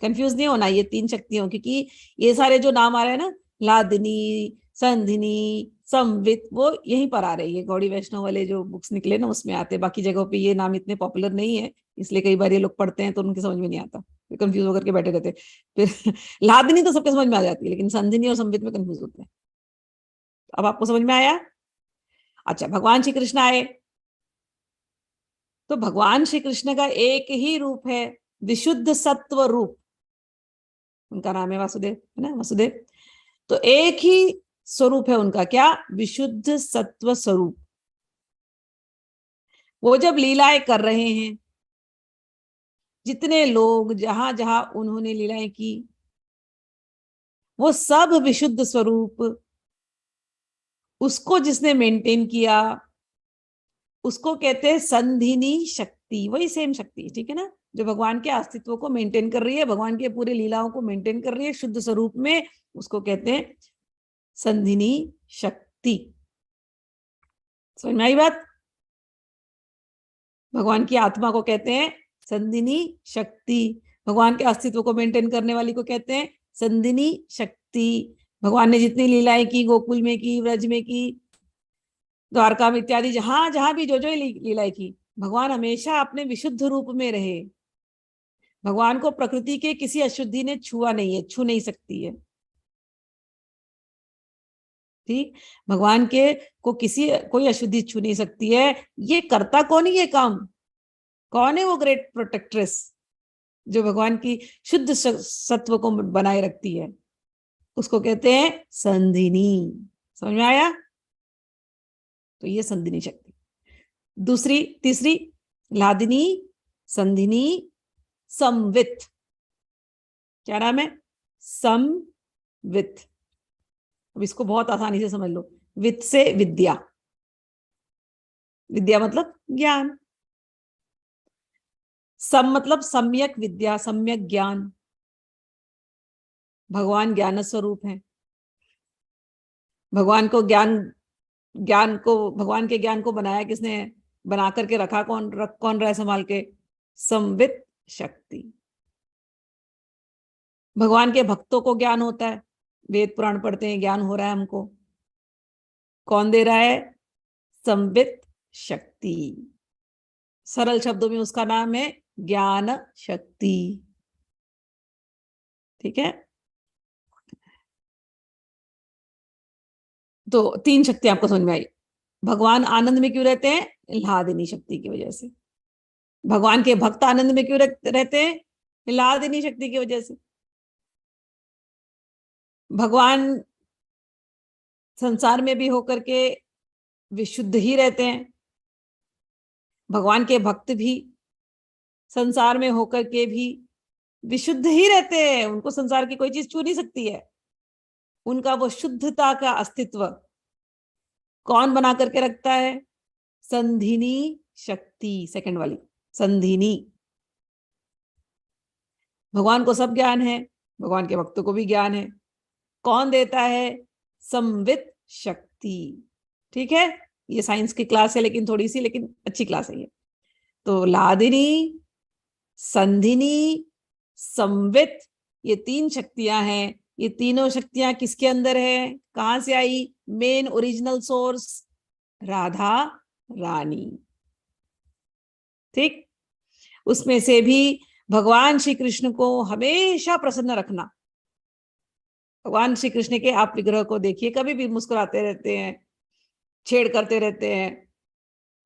कंफ्यूज नहीं होना, ये तीन शक्तियों, क्योंकि ये सारे जो नाम आ रहे हैं ना, लादिनी, संधिनी, संवित, वो यहीं पर आ रही है। गौड़ी वैष्णव वाले जो बुक्स निकले ना उसमें आते, बाकी जगहों पे ये नाम इतने पॉपुलर नहीं है, इसलिए कई बार ये लोग पढ़ते हैं तो उनके समझ में नहीं आता, कंफ्यूज होकर के बैठे रहते। फिर लादिनी तो सबके समझ में आ जाती है, लेकिन संधिनी और संवित में कंफ्यूज होते हैं। अब आपको समझ में आया? अच्छा, भगवान श्री कृष्ण आए, तो भगवान श्री कृष्ण का एक ही रूप है, विशुद्ध सत्व रूप, उनका नाम है वासुदेव, है ना, वासुदेव। तो एक ही स्वरूप है उनका, क्या? विशुद्ध सत्व स्वरूप। वो जब लीलाएं कर रहे हैं, जितने लोग जहां जहां उन्होंने लीलाएं की, वो सब विशुद्ध स्वरूप, उसको जिसने मेंटेन किया उसको कहते हैं संधिनी शक्ति। वही सेम शक्ति, ठीक है ना, जो भगवान के अस्तित्व को मेंटेन कर रही है, भगवान के पूरे लीलाओं को मेंटेन कर रही है शुद्ध स्वरूप में, उसको कहते हैं संधिनी शक्ति। समझ में आई बात? भगवान की आत्मा को कहते हैं संधिनी शक्ति, भगवान के अस्तित्व को मेंटेन करने वाली को कहते हैं संधिनी शक्ति। भगवान ने जितनी लीलाएं की, गोकुल में की, व्रज में की, द्वारका में इत्यादि, जहां जहां भी जो जो लीलाएं की, भगवान हमेशा अपने विशुद्ध रूप में रहे। भगवान को प्रकृति के किसी अशुद्धि ने छुआ नहीं है, छू नहीं सकती है, ठीक। भगवान के को कोई अशुद्धि छू नहीं सकती है। ये करता कौन है ये काम? कौन है वो ग्रेट प्रोटेक्ट्रेस जो भगवान की शुद्ध सत्व को बनाए रखती है? उसको कहते हैं संधिनी। समझ में आया? तो ये संधिनी शक्ति। दूसरी, तीसरी, लादिनी, संधिनी, संवित। क्या नाम है? संवित। अब इसको बहुत आसानी से समझ लो। वित्त से विद्या, विद्या मतलब ज्ञान। सम मतलब सम्यक विद्या, सम्यक ज्ञान। भगवान ज्ञान स्वरूप है। भगवान को ज्ञान, ज्ञान को, भगवान के ज्ञान को बनाया किसने है? बना करके रखा कौन, रख कौन रहा है संभाल के? संवित शक्ति। भगवान के भक्तों को ज्ञान होता है, वेद पुराण पढ़ते हैं, ज्ञान हो रहा है हमको। कौन दे रहा है? संवित शक्ति। सरल शब्दों में उसका नाम है ज्ञान शक्ति। ठीक है। तो 3 शक्ति आपको समझ में आई। भगवान आनंद में क्यों रहते हैं? ल्हादिनी शक्ति की वजह से। भगवान के भक्त आनंद में क्यों रहते हैं? ल्हादिनी शक्ति की वजह से। भगवान संसार में भी होकर के विशुद्ध ही रहते हैं। भगवान के भक्त भी संसार में होकर के भी विशुद्ध ही रहते हैं। उनको संसार की कोई चीज छू नहीं सकती है। उनका वो शुद्धता का अस्तित्व कौन बना करके रखता है? संधिनी शक्ति, सेकंड वाली संधिनी। भगवान को सब ज्ञान है, भगवान के भक्तों को भी ज्ञान है। कौन देता है? संवित शक्ति। ठीक है, ये साइंस की क्लास है लेकिन थोड़ी सी, लेकिन अच्छी क्लास है ये। तो लादिनी, संधिनी, संवित, ये 3 शक्तियां हैं। ये तीनों शक्तियां किसके अंदर है? कहां से आई? Main original source Radha Rani. ठीक। उसमें से भी भगवान श्री कृष्ण को हमेशा प्रसन्न रखना। भगवान श्री कृष्ण के आप विग्रह को देखिए, कभी भी मुस्कुराते रहते हैं, छेड़ करते रहते हैं,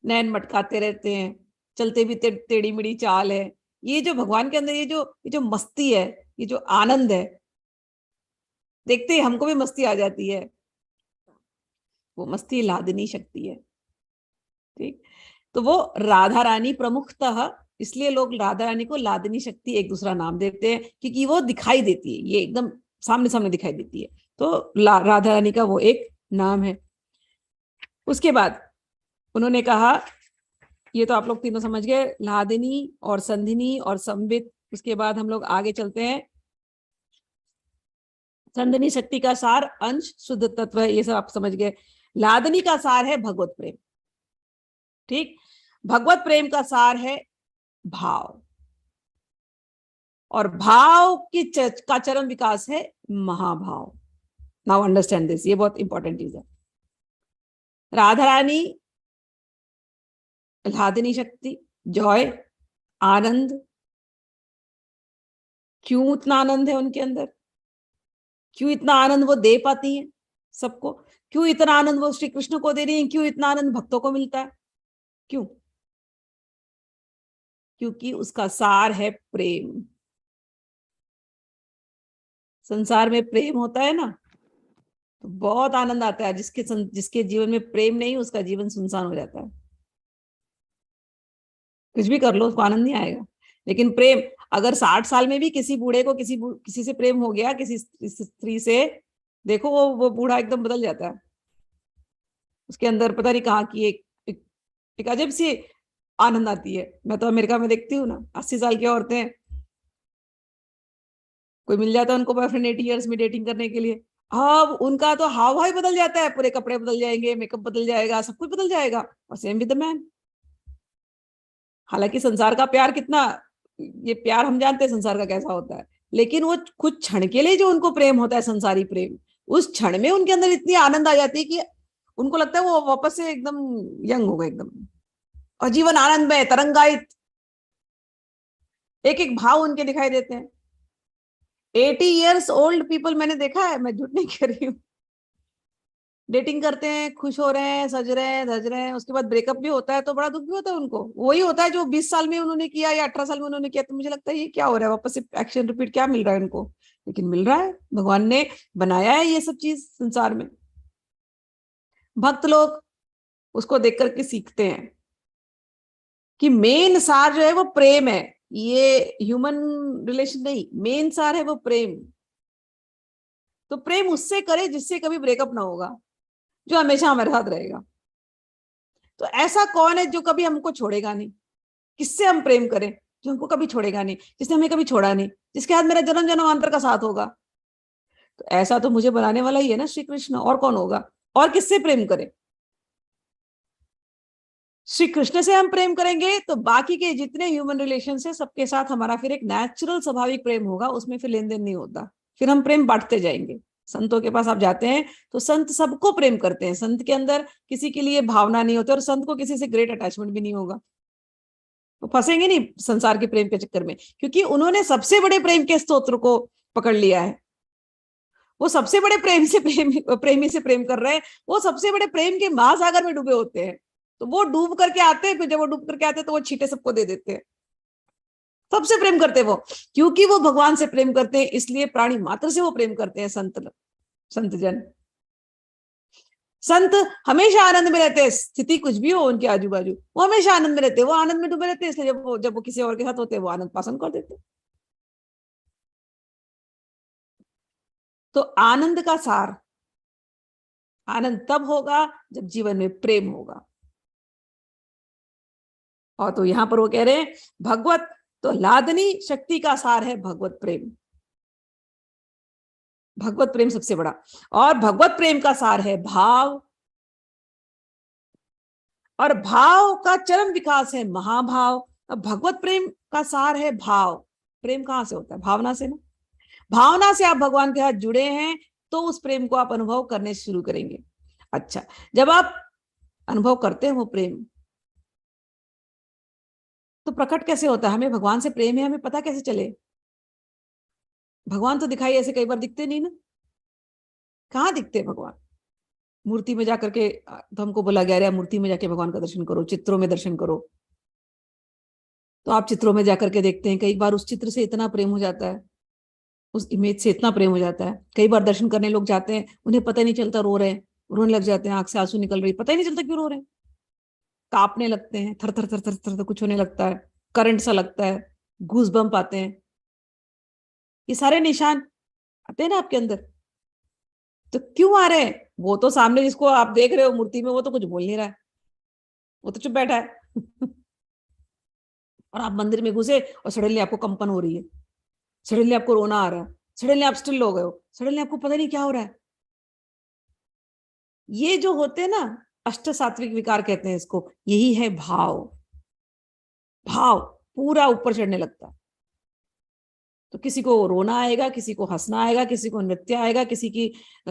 नैन मटकाते रहते हैं, चलते भी टेढ़ी मेढ़ी चाल है। ये जो भगवान के अंदर ये जो मस्ती है, ये जो आनंद है, देखते ही हमको भी मस्ती आ जाती है। वो मस्ती लादिनी शक्ति है। ठीक। तो वो राधा रानी प्रमुखतः, इसलिए लोग राधा रानी को लादिनी शक्ति एक दूसरा नाम देते हैं, क्योंकि वो दिखाई देती है, ये एकदम सामने सामने दिखाई देती है। तो राधा रानी का वो एक नाम है। उसके बाद उन्होंने कहा, ये तो आप लोग तीनों समझ गए, लादिनी और संधिनी और संवित। उसके बाद हम लोग आगे चलते हैं। संधिनी शक्ति का सार अंश शुद्ध तत्व है, ये सब आप समझ गए। लादिनी का सार है भगवत प्रेम। ठीक। भगवत प्रेम का सार है भाव, और भाव की का चरम विकास है महाभाव। नाउ अंडरस्टैंड दिस, ये बहुत इंपॉर्टेंट चीज है। राधा रानी लादिनी शक्ति, जॉय, आनंद। क्यों इतना आनंद है उनके अंदर? क्यों इतना आनंद वो दे पाती हैं सबको? क्यों इतना आनंद वो श्री कृष्ण को दे रही हैं? क्यों इतना आनंद भक्तों को मिलता है? क्यों? क्योंकि उसका सार है प्रेम। संसार में प्रेम होता है ना, तो बहुत आनंद आता है। जिसके जीवन में प्रेम नहीं, उसका जीवन सुनसान हो जाता है। कुछ भी कर लो, उसको आनंद नहीं आएगा। लेकिन प्रेम, अगर 60 साल में भी किसी बूढ़े को किसी से प्रेम हो गया, किसी स्त्री से, देखो वो बूढ़ा एकदम बदल जाता है। उसके अंदर पता नहीं कहाँ की एक अजब सी आनंद आती है। मैं तो अमेरिका में देखती हूँ ना, 80 साल की औरतें, कोई मिल जाता है उनको बॉयफ्रेंड 80 ईयर्स में डेटिंग करने के लिए, अब उनका तो हाव भाव बदल जाता है। पूरे कपड़े बदल जाएंगे, मेकअप बदल जाएगा, सब कुछ बदल जाएगा। और सेम विद द मैन। हालांकि संसार का प्यार कितना, ये प्यार हम जानते हैं संसार का कैसा होता है, लेकिन वो कुछ क्षण के लिए जो उनको प्रेम होता है, संसारी प्रेम, उस क्षण में उनके अंदर इतनी आनंद आ जाती है कि उनको लगता है वो वापस से एकदम यंग हो गए, एकदम और जीवन आनंद में तरंगायित। एक एक भाव उनके दिखाई देते हैं। 80 ईयर्स ओल्ड पीपल मैंने देखा है, मैं झूठ नहीं कह रही हूँ। डेटिंग करते हैं, खुश हो रहे हैं, सज रहे हैं, धज रहे हैं, उसके बाद ब्रेकअप भी होता है तो बड़ा दुख भी होता है उनको। वही होता है जो 20 साल में उन्होंने किया या 18 साल में उन्होंने किया। तो मुझे लगता है ये क्या हो रहा है, वापस से एक्शन रिपीट, क्या मिल रहा है उनको? लेकिन मिल रहा है, भगवान ने बनाया है ये सब चीज संसार में। भक्त लोग उसको देख करके सीखते हैं कि मेन सार जो है वो प्रेम है। ये ह्यूमन रिलेशन नहीं, मेन सार है वो प्रेम। तो प्रेम उससे करे जिससे कभी ब्रेकअप ना होगा, जो हमेशा हमारे साथ रहेगा। तो ऐसा कौन है जो कभी हमको छोड़ेगा नहीं? किससे हम प्रेम करें जो हमको कभी छोड़ेगा नहीं, जिसने हमें कभी छोड़ा नहीं, जिसके हाथ मेरा जन्म जन्मांतर का साथ होगा? तो ऐसा तो मुझे बनाने वाला ही है ना, श्री कृष्ण, और कौन होगा? और किससे प्रेम करें? श्री कृष्ण से हम प्रेम करेंगे तो बाकी के जितने ह्यूमन रिलेशन है सबके साथ हमारा फिर एक नेचुरल स्वाभाविक प्रेम होगा, उसमें फिर लेन देन नहीं होता, फिर हम प्रेम बांटते जाएंगे। संतों के पास आप जाते हैं तो संत सबको प्रेम करते हैं, संत के अंदर किसी के लिए भावना नहीं होती, और संत को किसी से ग्रेट अटैचमेंट भी नहीं होगा। वो फंसेंगे नहीं संसार के प्रेम के चक्कर में, क्योंकि उन्होंने सबसे बड़े प्रेम के स्तोत्र को पकड़ लिया है। वो सबसे बड़े प्रेमी से प्रेम कर रहे हैं, वो सबसे बड़े प्रेम के महासागर में डूबे होते हैं। तो वो डूब करके आते हैं, फिर जब वो डूब करके आते हैं तो वो छींटे सबको दे देते हैं। सबसे प्रेम करते हैं वो, क्योंकि वो भगवान से प्रेम करते हैं, इसलिए प्राणी मात्र से वो प्रेम करते हैं। संत जन, संत हमेशा आनंद में रहते हैं, स्थिति कुछ भी हो उनके आजू बाजू, वो हमेशा आनंद में रहते हैं, वो आनंद में डूबे रहते हैं, इसलिए जब वो किसी और के साथ होते हैं वो आनंद पसंद कर देते हैं। तो आनंद का सार, आनंद तब होगा जब जीवन में प्रेम होगा। और तो यहां पर वो कह रहे हैं भगवत, तो लादनी शक्ति का सार है भगवत प्रेम। भगवत प्रेम सबसे बड़ा, और भगवत प्रेम का सार है भाव, और भाव का चरम विकास है महाभाव। अब भगवत प्रेम का सार है भाव। प्रेम कहां से होता है? भावना से ना। भावना से आप भगवान के साथ जुड़े हैं तो उस प्रेम को आप अनुभव करने शुरू करेंगे। अच्छा, जब आप अनुभव करते हैं वो प्रेम, तो प्रकट कैसे होता है? हमें भगवान से प्रेम है, हमें पता कैसे चले? भगवान तो दिखाई ऐसे कई बार दिखते नहीं ना। कहाँ दिखते हैं भगवान? मूर्ति में जाकर के तो हमको बोला गया है मूर्ति में जाके भगवान का दर्शन करो, चित्रों में दर्शन करो। तो आप चित्रों में जाकर के देखते हैं, कई बार उस चित्र से इतना प्रेम हो जाता है, उस इमेज से इतना प्रेम हो जाता है। कई बार दर्शन करने लोग जाते हैं, उन्हें पता नहीं चलता रो रहे हैं, रोने लग जाते हैं, आंख से आंसू निकल रही, पता ही नहीं चलता क्यों रो रहे हैं। कांपने लगते हैं, थर थर थर थर थर कुछ होने लगता है, करंट सा लगता है, गूज बम्प आते हैं। ये सारे निशान आते हैं ना आपके अंदर। तो क्यों आ रहे हैं? वो तो सामने जिसको आप देख रहे हो मूर्ति में, वो तो कुछ बोल नहीं रहा है, वो तो चुप बैठा है। और आप मंदिर में घुसे और सडनली आपको कंपन हो रही है, सडनली आपको रोना आ रहा है, सडनली आप स्टिल हो गए हो, सडनली आपको पता नहीं क्या हो रहा है। ये जो होते हैं ना, अष्ट सात्विक विकार कहते हैं इसको, यही है भाव। भाव पूरा ऊपर चढ़ने लगता है। तो किसी को रोना आएगा, किसी को हंसना आएगा, किसी को नृत्य आएगा, किसी की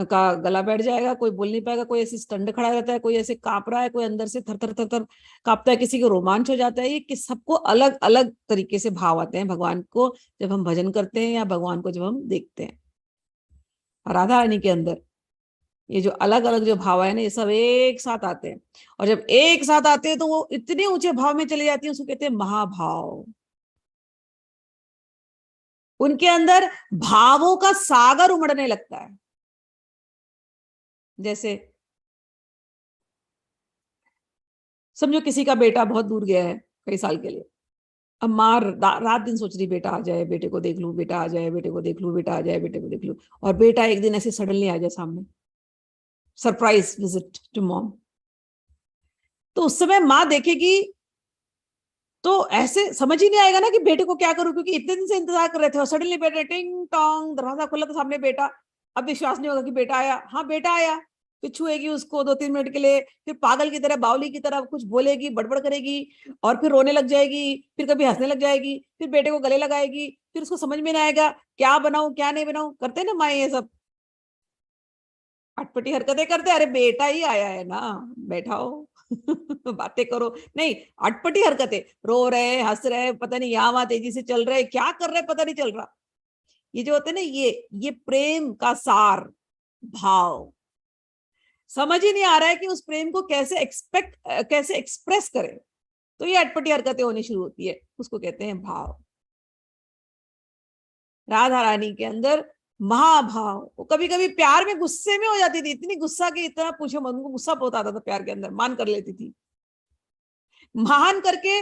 का गला बैठ जाएगा, कोई बोल नहीं पाएगा, कोई ऐसे स्टंड खड़ा रहता है, कोई ऐसे कांप रहा है, कोई अंदर से थर थर थर थर कांपता है, किसी को रोमांच हो जाता है। ये कि सबको अलग अलग तरीके से भाव आते हैं भगवान को जब हम भजन करते हैं या भगवान को जब हम देखते हैं। राधा रानी के अंदर ये जो अलग अलग जो भाव है ना, ये सब एक साथ आते हैं, और जब एक साथ आते हैं तो वो इतने ऊंचे भाव में चले जाती है, उसको कहते हैं महाभाव। उनके अंदर भावों का सागर उमड़ने लगता है। जैसे समझो किसी का बेटा बहुत दूर गया है कई साल के लिए, अब माँ रात दिन सोच रही बेटा आ जाए, बेटे को देख लूं, बेटा आ जाए, बेटे को देख लूं, बेटा आ जाए, बेटे को देख लूं, और बेटा एक दिन ऐसे सडनली आ जाए सामने, सरप्राइज विजिट टू मॉम। तो उस समय माँ देखेगी तो ऐसे समझ ही नहीं आएगा ना कि बेटे को क्या करूं, क्योंकि इतने दिन से इंतजार कर रहे थे, और सडनली बेटे टिंग टोंग दरवाजा खुला तो सामने बेटा। अब विश्वास नहीं होगा कि बेटा आया, हाँ बेटा आया। फिर छुएगी उसको 2-3 मिनट के लिए, फिर पागल की तरह, बावली की तरह कुछ बोलेगी, बड़बड़ करेगी, और फिर रोने लग जाएगी, फिर कभी हंसने लग जाएगी, फिर बेटे को गले लगाएगी, फिर उसको समझ में नहीं आएगा क्या बनाऊं क्या नहीं बनाऊं। करते हैं ना माए ये सब अटपटी हरकतें करते, अरे बेटा ही आया है ना, बैठाओ। बातें करो, नहीं अटपटी हरकतें, रो रहे हंस रहे, पता नहीं यहाँ वहां तेजी से चल रहे, क्या कर रहे पता नहीं चल रहा। ये जो होते हैं ना, ये प्रेम का सार भाव। समझ ही नहीं आ रहा है कि उस प्रेम को कैसे एक्सप्रेस करें, तो ये अटपटी हरकतें होनी शुरू होती है, उसको कहते हैं भाव। राधा रानी के अंदर महाभाव। वो कभी कभी प्यार में गुस्से में हो जाती थी, इतनी गुस्सा कि इतना पूछो मत, उनको गुस्सा बहुत आता था प्यार के अंदर, मान कर लेती थी, मान करके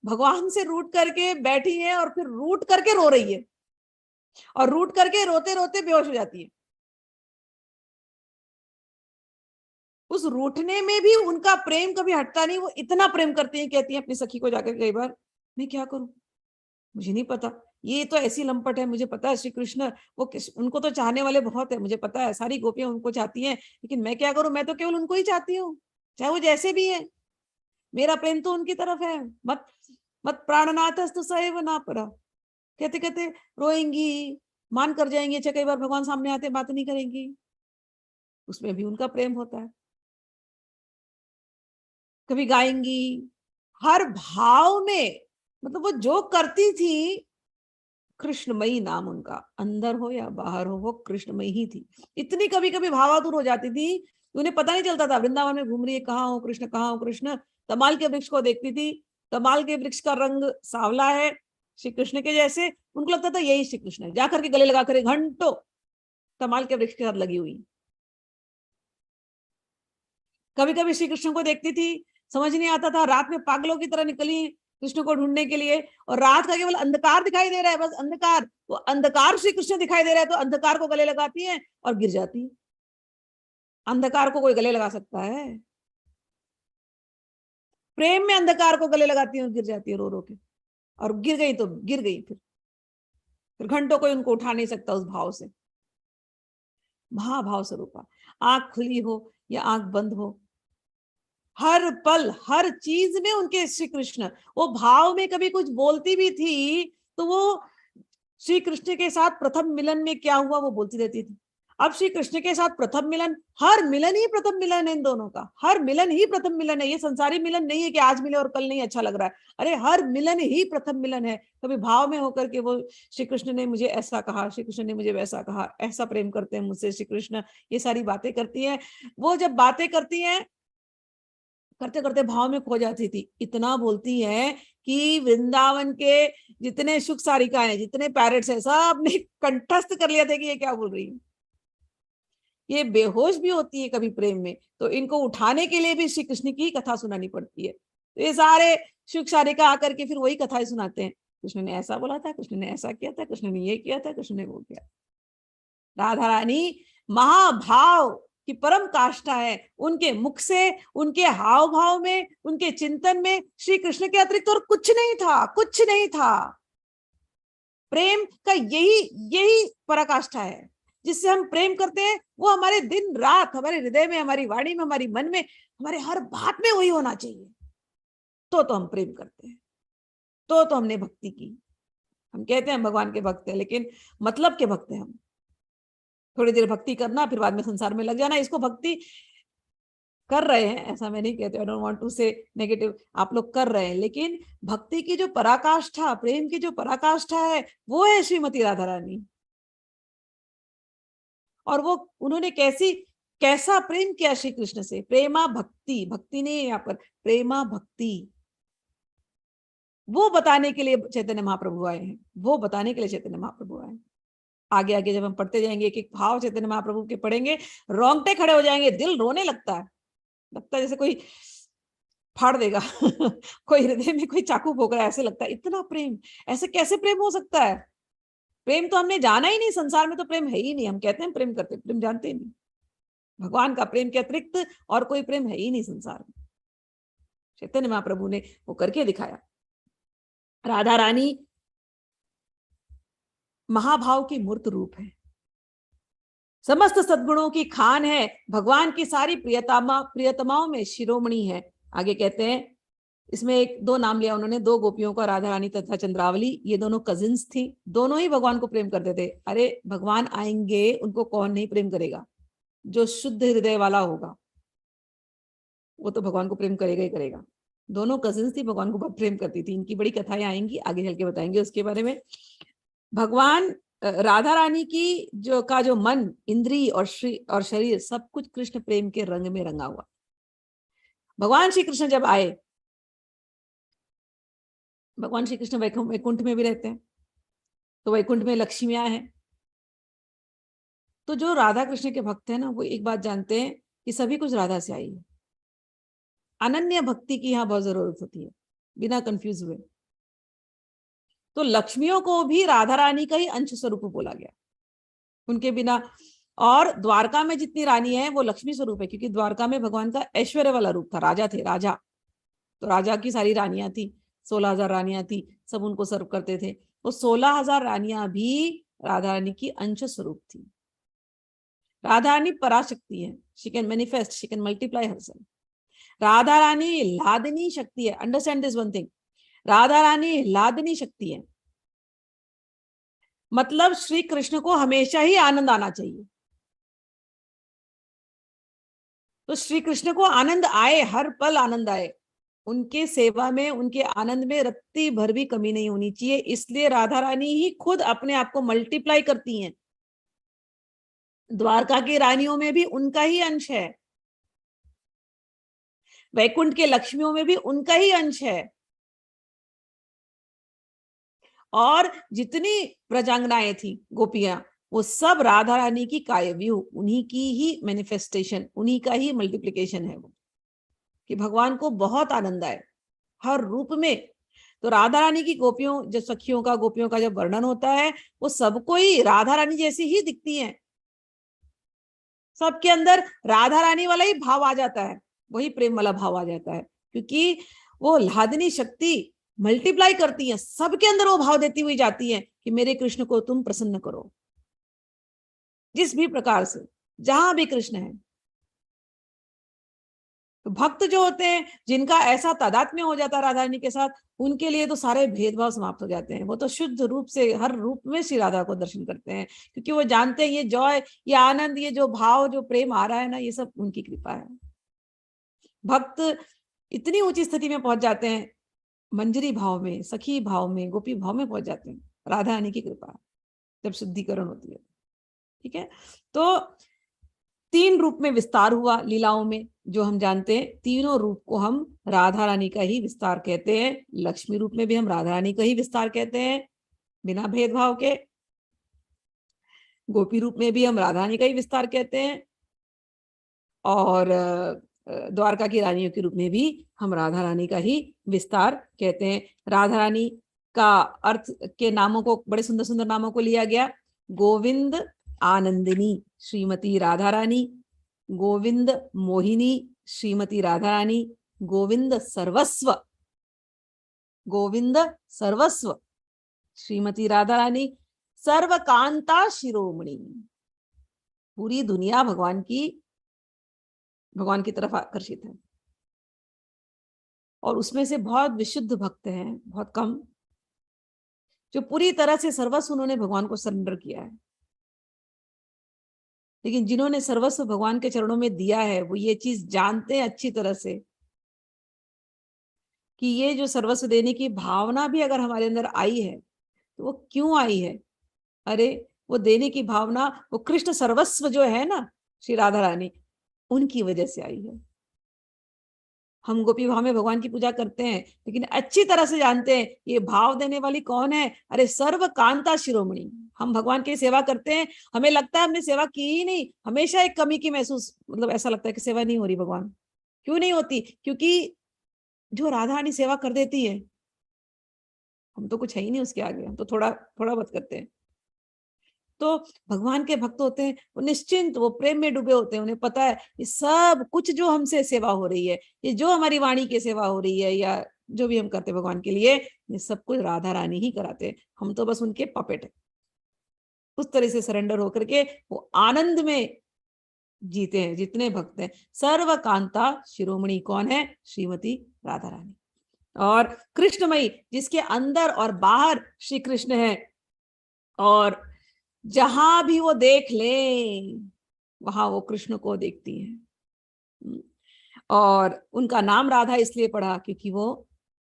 भगवान से रूठ करके बैठी है, और फिर रूठ करके रो रही है, और रूठ करके रोते रोते बेहोश हो जाती है। उस रूठने में भी उनका प्रेम कभी हटता नहीं, वो इतना प्रेम करती हैं, कहती हैं अपनी सखी को जाकर कई बार, मैं क्या करूं, मुझे नहीं पता, ये तो ऐसी लंपट है, मुझे पता है श्री कृष्ण उनको तो चाहने वाले बहुत है, मुझे पता है सारी गोपियां उनको चाहती हैं, लेकिन मैं क्या करूं, मैं तो केवल उनको ही चाहती हूँ, चाहे वो जैसे भी है, मेरा प्रेम तो उनकी तरफ है। मत मत प्राणनाथस्तु सएव ना परा, कहते कहते रोएंगी, मान कर जाएंगी, अच्छा कई बार भगवान सामने आते बात नहीं करेंगी, उसमें भी उनका प्रेम होता है। कभी गाएंगी, हर भाव में, मतलब वो जो करती थी, कृष्णमयी नाम उनका, अंदर हो या बाहर हो वो कृष्णमयी ही थी। इतनी कभी कभी भावातुर हो जाती थी, उन्हें पता नहीं चलता था वृंदावन में घूम रही है, कहाँ हो कृष्ण, कहाँ हो कृष्ण। तमाल के वृक्ष को देखती थी, तमाल के वृक्ष का रंग सांवला है श्री कृष्ण के जैसे, उनको लगता था यही श्री कृष्ण है, जाकर के गले लगा कर घंटों तमाल के वृक्ष के साथ लगी हुई। कभी कभी श्री कृष्ण को देखती थी, समझ नहीं आता था, रात में पागलों की तरह निकली कृष्ण को ढूंढने के लिए, और रात का केवल अंधकार दिखाई दे रहा है, बस अंधकार, वो अंधकार श्री कृष्ण दिखाई दे रहा है, तो अंधकार को गले लगाती है और गिर जाती है। अंधकार को कोई गले लगा सकता है? प्रेम में अंधकार को गले लगाती है और गिर जाती है रो रो के, और गिर गई तो गिर गई, फिर घंटों कोई उनको उठा नहीं सकता उस भाव से। महाभाव स्वरूपा, आंख खुली हो या आंख बंद हो, हर पल हर चीज में उनके श्री कृष्ण। वो भाव में कभी कुछ बोलती भी थी तो वो श्री कृष्ण के साथ प्रथम मिलन में क्या हुआ वो बोलती रहती थी। अब श्री कृष्ण के साथ प्रथम मिलन, हर मिलन ही प्रथम मिलन है इन दोनों का, हर मिलन ही प्रथम मिलन है, ये संसारी मिलन नहीं है कि आज मिले और कल नहीं अच्छा लग रहा है, अरे हर मिलन ही प्रथम मिलन है। कभी भाव में होकर के वो श्री कृष्ण ने मुझे ऐसा कहा, श्री कृष्ण ने मुझे वैसा कहा, ऐसा प्रेम करते हैं मुझसे श्री कृष्ण, ये सारी बातें करती हैं। वो जब बातें करती हैं, करते करते भाव में खो जाती थी, इतना बोलती है कि वृंदावन के जितने सुख सारिकाएं हैं, जितने पैरेट्स हैं, सब ने कंठस्थ कर लिया था कि ये क्या बोल रही है। ये बेहोश भी होती है कभी प्रेम में, तो इनको उठाने के लिए भी श्री कृष्ण की कथा सुनानी पड़ती है। तो ये सारे सुख सारिका आकर के फिर वही कथाएं सुनाते हैं, कृष्ण ने ऐसा बोला था, कृष्ण ने ऐसा किया था, कृष्ण ने ये किया था, कृष्ण ने वो किया। राधा रानी महाभाव की परम काष्ठा है, उनके मुख से, उनके हाव भाव में, उनके चिंतन में श्री कृष्ण के अतिरिक्त और कुछ नहीं था, कुछ नहीं था। प्रेम का यही यही पराकाष्ठा है, जिससे हम प्रेम करते हैं, वो हमारे दिन रात, हमारे हृदय में, हमारी वाणी में, हमारी मन में, हमारे हर बात में वही होना चाहिए, तो हम प्रेम करते हैं, तो हमने भक्ति की। हम कहते हैं भगवान के भक्त हैं, लेकिन मतलब के भक्त हैं हम। थोड़ी देर भक्ति करना, फिर बाद में संसार में लग जाना, इसको भक्ति कर रहे हैं, ऐसा मैं नहीं कहती, आई डोंट वांट टू से नेगेटिव, आप लोग कर रहे हैं, लेकिन भक्ति की जो पराकाष्ठा, प्रेम की जो पराकाष्ठा है, वो है श्रीमती राधा रानी। और वो उन्होंने कैसा प्रेम किया श्री कृष्ण से, प्रेमा भक्ति, भक्ति नहीं है यहाँ पर, प्रेमा भक्ति, वो बताने के लिए चैतन्य महाप्रभु आए हैं, वो बताने के लिए चैतन्य महाप्रभु आए हैं। आगे आगे जब हम पढ़ते जाएंगे, एक एक भाव चैतन्य महाप्रभु के पढ़ेंगे, रोंगटे खड़े हो जाएंगे, दिल रोने लगता है, जैसे कोई फाड़ देगा कोई हृदय में कोई चाकू भोग रहा है, ऐसे लगता है, इतना प्रेम, ऐसे कैसे प्रेम हो सकता है? प्रेम तो हमने जाना ही नहीं, संसार में तो प्रेम है ही नहीं, हम कहते हैं प्रेम करते, प्रेम जानते ही नहीं। भगवान का प्रेम के अतिरिक्त और कोई प्रेम है ही नहीं संसार में। चैतन्य महाप्रभु ने वो करके दिखाया। राधा रानी महाभाव की मूर्त रूप है, समस्त सद्गुणों की खान है, भगवान की सारी प्रियतमाओं में शिरोमणि है। आगे कहते हैं, इसमें एक दो नाम लिया उन्होंने, दो गोपियों का, राधा रानी तथा चंद्रावली, ये दोनों कजिन्स थी, दोनों ही भगवान को प्रेम करते थे। अरे भगवान आएंगे, उनको कौन नहीं प्रेम करेगा? जो शुद्ध हृदय वाला होगा वो तो भगवान को प्रेम करेगा ही करेगा। दोनों कजिन्स थी, भगवान को बहुत प्रेम करती थी, इनकी बड़ी कथाएं आएंगी, आगे चल के बताएंगे उसके बारे में। भगवान राधा रानी की जो मन, इंद्री और शरीर, सब कुछ कृष्ण प्रेम के रंग में रंगा हुआ। भगवान श्री कृष्ण जब आए, भगवान श्री कृष्ण वैकुंठ में भी रहते हैं, तो वैकुंठ में लक्ष्मियां हैं। तो जो राधा कृष्ण के भक्त हैं ना, वो एक बात जानते हैं कि सभी कुछ राधा से आई है। अनन्य भक्ति की यहाँ बहुत जरूरत होती है, बिना कंफ्यूज हुए। तो लक्ष्मियों को भी राधा रानी का ही अंश स्वरूप बोला गया, उनके बिना और द्वारका में जितनी रानी है वो लक्ष्मी स्वरूप है, क्योंकि द्वारका में भगवान का ऐश्वर्य वाला रूप था, राजा थे, राजा। तो राजा की सारी रानियां थी, 16,000 रानियां थी, सब उनको सर्व करते थे। वो 16,000 रानियां भी राधा रानी की अंश स्वरूप थी। राधा रानी पराशक्ति है, she can manifest, she can multiply herself. Radha Rani लादनी शक्ति है, understand this one thing, Radha Rani लादनी शक्ति है, मतलब श्री कृष्ण को हमेशा ही आनंद आना चाहिए। तो श्री कृष्ण को आनंद आए, हर पल आनंद आए, उनके सेवा में, उनके आनंद में रत्ती भर भी कमी नहीं होनी चाहिए। इसलिए राधा रानी ही खुद अपने आप को मल्टीप्लाई करती हैं। द्वारका की रानियों में भी उनका ही अंश है, वैकुंठ के लक्ष्मियों में भी उनका ही अंश है, और जितनी प्रजांगनाएं थी, गोपियां, वो सब राधा रानी की कायव्यूह, उन्हीं की ही मैनिफेस्टेशन, उन्हीं का ही मल्टीप्लिकेशन है वो, कि भगवान को बहुत आनंद आए हर रूप में। तो राधा रानी की गोपियों, जब सखियों का, गोपियों का जब वर्णन होता है, वो सबको ही राधा रानी जैसी ही दिखती हैं, सबके अंदर राधा रानी वाला ही भाव आ जाता है, वही प्रेम वाला भाव आ जाता है, क्योंकि वो लादनी शक्ति मल्टीप्लाई करती है, सबके अंदर वो भाव देती हुई जाती है कि मेरे कृष्ण को तुम प्रसन्न करो, जिस भी प्रकार से, जहां भी कृष्ण है। तो भक्त जो होते हैं, जिनका ऐसा तादात्म्य हो जाता है राधा रानी के साथ, उनके लिए तो सारे भेदभाव समाप्त हो जाते हैं। वो तो शुद्ध रूप से हर रूप में श्री राधा को दर्शन करते हैं, क्योंकि वो जानते हैं ये जॉय, ये आनंद, ये जो भाव, जो प्रेम आ रहा है ना, ये सब उनकी कृपा है। भक्त इतनी ऊंची स्थिति में पहुंच जाते हैं, मंजरी भाव में, सखी भाव में, गोपी भाव में पहुंच जाते हैं, राधा रानी की कृपा, जब शुद्धिकरण होती है। ठीक है, तो 3 रूप में विस्तार हुआ लीलाओं में, जो हम जानते हैं। तीनों रूप को हम राधा रानी का ही विस्तार कहते हैं। लक्ष्मी रूप में भी हम राधा रानी का ही विस्तार कहते हैं, बिना भेदभाव के। गोपी रूप में भी हम राधा रानी का ही विस्तार कहते हैं, और द्वारका की रानियों के रूप में भी हम राधा रानी का ही विस्तार कहते हैं। राधा रानी का अर्थ के नामों को, बड़े सुंदर सुंदर नामों को लिया गया। गोविंद आनंदिनी श्रीमती राधा रानी, गोविंद मोहिनी श्रीमती राधा रानी, गोविंद सर्वस्व, गोविंद सर्वस्व श्रीमती राधा रानी, सर्वकांता शिरोमणि, पूरी दुनिया भगवान की तरफ आकर्षित है। और उसमें से बहुत विशुद्ध भक्त हैं, बहुत कम, जो पूरी तरह से सर्वस्व उन्होंने भगवान को सरेंडर किया है। लेकिन जिन्होंने सर्वस्व भगवान के चरणों में दिया है, वो ये चीज जानते हैं अच्छी तरह से कि ये जो सर्वस्व देने की भावना भी अगर हमारे अंदर आई है, तो वो क्यों आई है? अरे, वो देने की भावना, वो कृष्ण सर्वस्व जो है ना, श्री राधा रानी, उनकी वजह से आई है। हम गोपी भाव में भगवान की पूजा करते हैं, लेकिन अच्छी तरह से जानते हैं ये भाव देने वाली कौन है। अरे, सर्व कांता शिरोमणि, हम भगवान की सेवा करते हैं, हमें लगता है हमने सेवा की ही नहीं, हमेशा एक कमी की महसूस, मतलब ऐसा लगता है कि सेवा नहीं हो रही भगवान। क्यों नहीं होती? क्योंकि जो राधा रानी सेवा कर देती है, हम तो कुछ है ही नहीं उसके आगे, हम तो थोड़ा थोड़ा बहुत करते हैं। तो भगवान के भक्त होते हैं, वो निश्चिंत, वो प्रेम में डूबे होते हैं, उन्हें पता है ये सब कुछ जो हमसे सेवा हो रही है, ये जो हमारी वाणी की सेवा हो रही है, या जो भी हम करते हैं भगवान के लिए, ये सब कुछ राधा रानी ही कराते हैं, हम तो बस उनके पपेट है। उस तरह से सरेंडर होकर के वो आनंद में जीते हैं जितने भक्त हैं। सर्व कांता शिरोमणि कौन है? श्रीमती राधा रानी। और कृष्णमयी, जिसके अंदर और बाहर श्री कृष्ण है, और जहां भी वो देख ले, वहां वो कृष्ण को देखती हैं। और उनका नाम राधा इसलिए पड़ा क्योंकि वो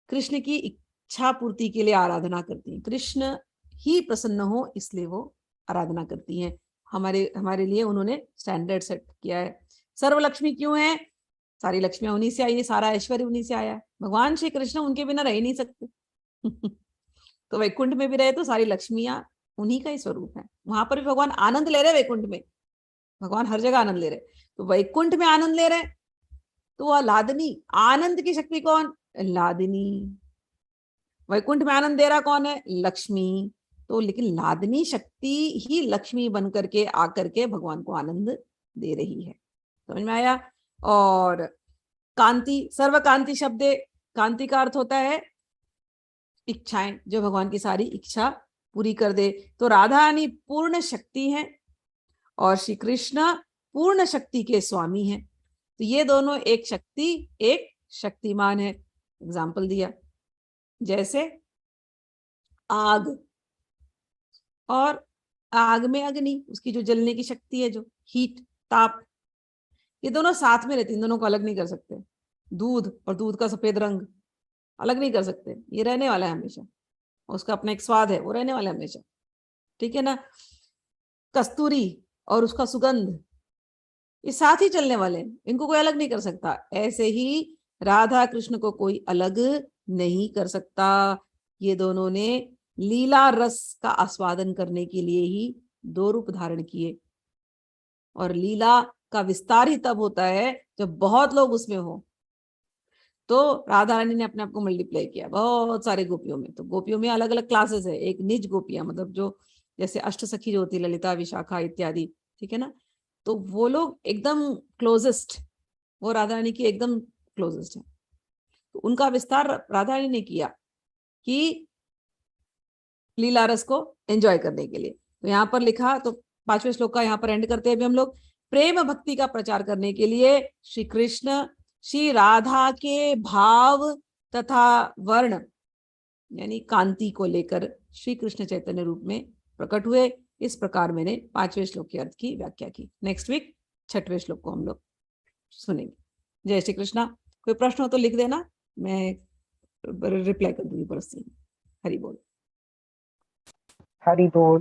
कृष्ण की इच्छा पूर्ति के लिए आराधना करती हैं, कृष्ण ही प्रसन्न हो इसलिए वो आराधना करती हैं। हमारे लिए उन्होंने स्टैंडर्ड सेट किया है। सर्वलक्ष्मी क्यों है? सारी लक्ष्मियां उन्हीं से आई है, सारा ऐश्वर्य उन्हीं से आया है। भगवान श्री कृष्ण उनके बिना रह ही नहीं सकते। तो वैकुंठ में भी रहे तो सारी लक्ष्मियां उन्हीं का ही स्वरूप है। वहां पर भी भगवान आनंद ले रहे, वैकुंठ में भगवान हर जगह आनंद ले रहे। तो वैकुंठ में आनंद ले रहे, तो वह लादनी, आनंद की शक्ति कौन? लादनी। वैकुंठ में आनंद दे रहा कौन है? लक्ष्मी। तो लेकिन लादनी शक्ति ही लक्ष्मी बन करके आकर के भगवान को आनंद दे रही है। समझ में आया? और कांति, सर्व कांति शब्द, कांति का अर्थ होता है इच्छाएं, जो भगवान की सारी इच्छा पूरी कर दे। तो राधा रानी पूर्ण शक्ति है और श्री कृष्ण पूर्ण शक्ति के स्वामी हैं। तो ये दोनों एक शक्ति एक शक्तिमान है। एग्जाम्पल दिया, जैसे आग और आग में अग्नि, उसकी जो जलने की शक्ति है, जो हीट, ताप, ये दोनों साथ में रहती हैं, दोनों को अलग नहीं कर सकते। दूध और दूध का सफेद रंग अलग नहीं कर सकते, ये रहने वाला है हमेशा, उसका अपना एक स्वाद है, वो रहने वाला है हमेशा, ठीक है ना। कस्तूरी और उसका सुगंध, ये साथ ही चलने वाले हैं, इनको कोई अलग नहीं कर सकता। ऐसे ही राधा कृष्ण को कोई अलग नहीं कर सकता। ये दोनों ने लीला रस का आस्वादन करने के लिए ही दो रूप धारण किए, और लीला का विस्तार ही तब होता है जब बहुत लोग उसमें हो। तो राधा रानी ने अपने आप को मल्टीप्लाई किया बहुत सारे गोपियों में। तो गोपियों में अलग अलग क्लासेस है। एक निज गोपियां, मतलब जो जैसे अष्ट सखी जो होती है, ललिता, विशाखा इत्यादि, ठीक है ना। तो वो लोग एकदम क्लोजेस्ट, वो राधा रानी की एकदम क्लोजेस्ट है। तो उनका विस्तार राधा रानी ने किया कि लीला रस को एंजॉय करने के लिए। तो यहाँ पर लिखा, तो 5वें श्लोक का यहाँ पर एंड करते हैं अभी हम लोग। प्रेम भक्ति का प्रचार करने के लिए श्री कृष्ण श्री राधा के भाव तथा वर्ण यानी कांति को लेकर श्री कृष्ण चैतन्य रूप में प्रकट हुए। इस प्रकार मैंने 5वें श्लोक के अर्थ की व्याख्या की। नेक्स्ट वीक 6वें श्लोक को हम लोग सुनेंगे। जय श्री कृष्णा। कोई प्रश्न हो तो लिख देना, मैं रिप्लाई कर दूंगी परस्ती। हरि बोल। हरि बोल।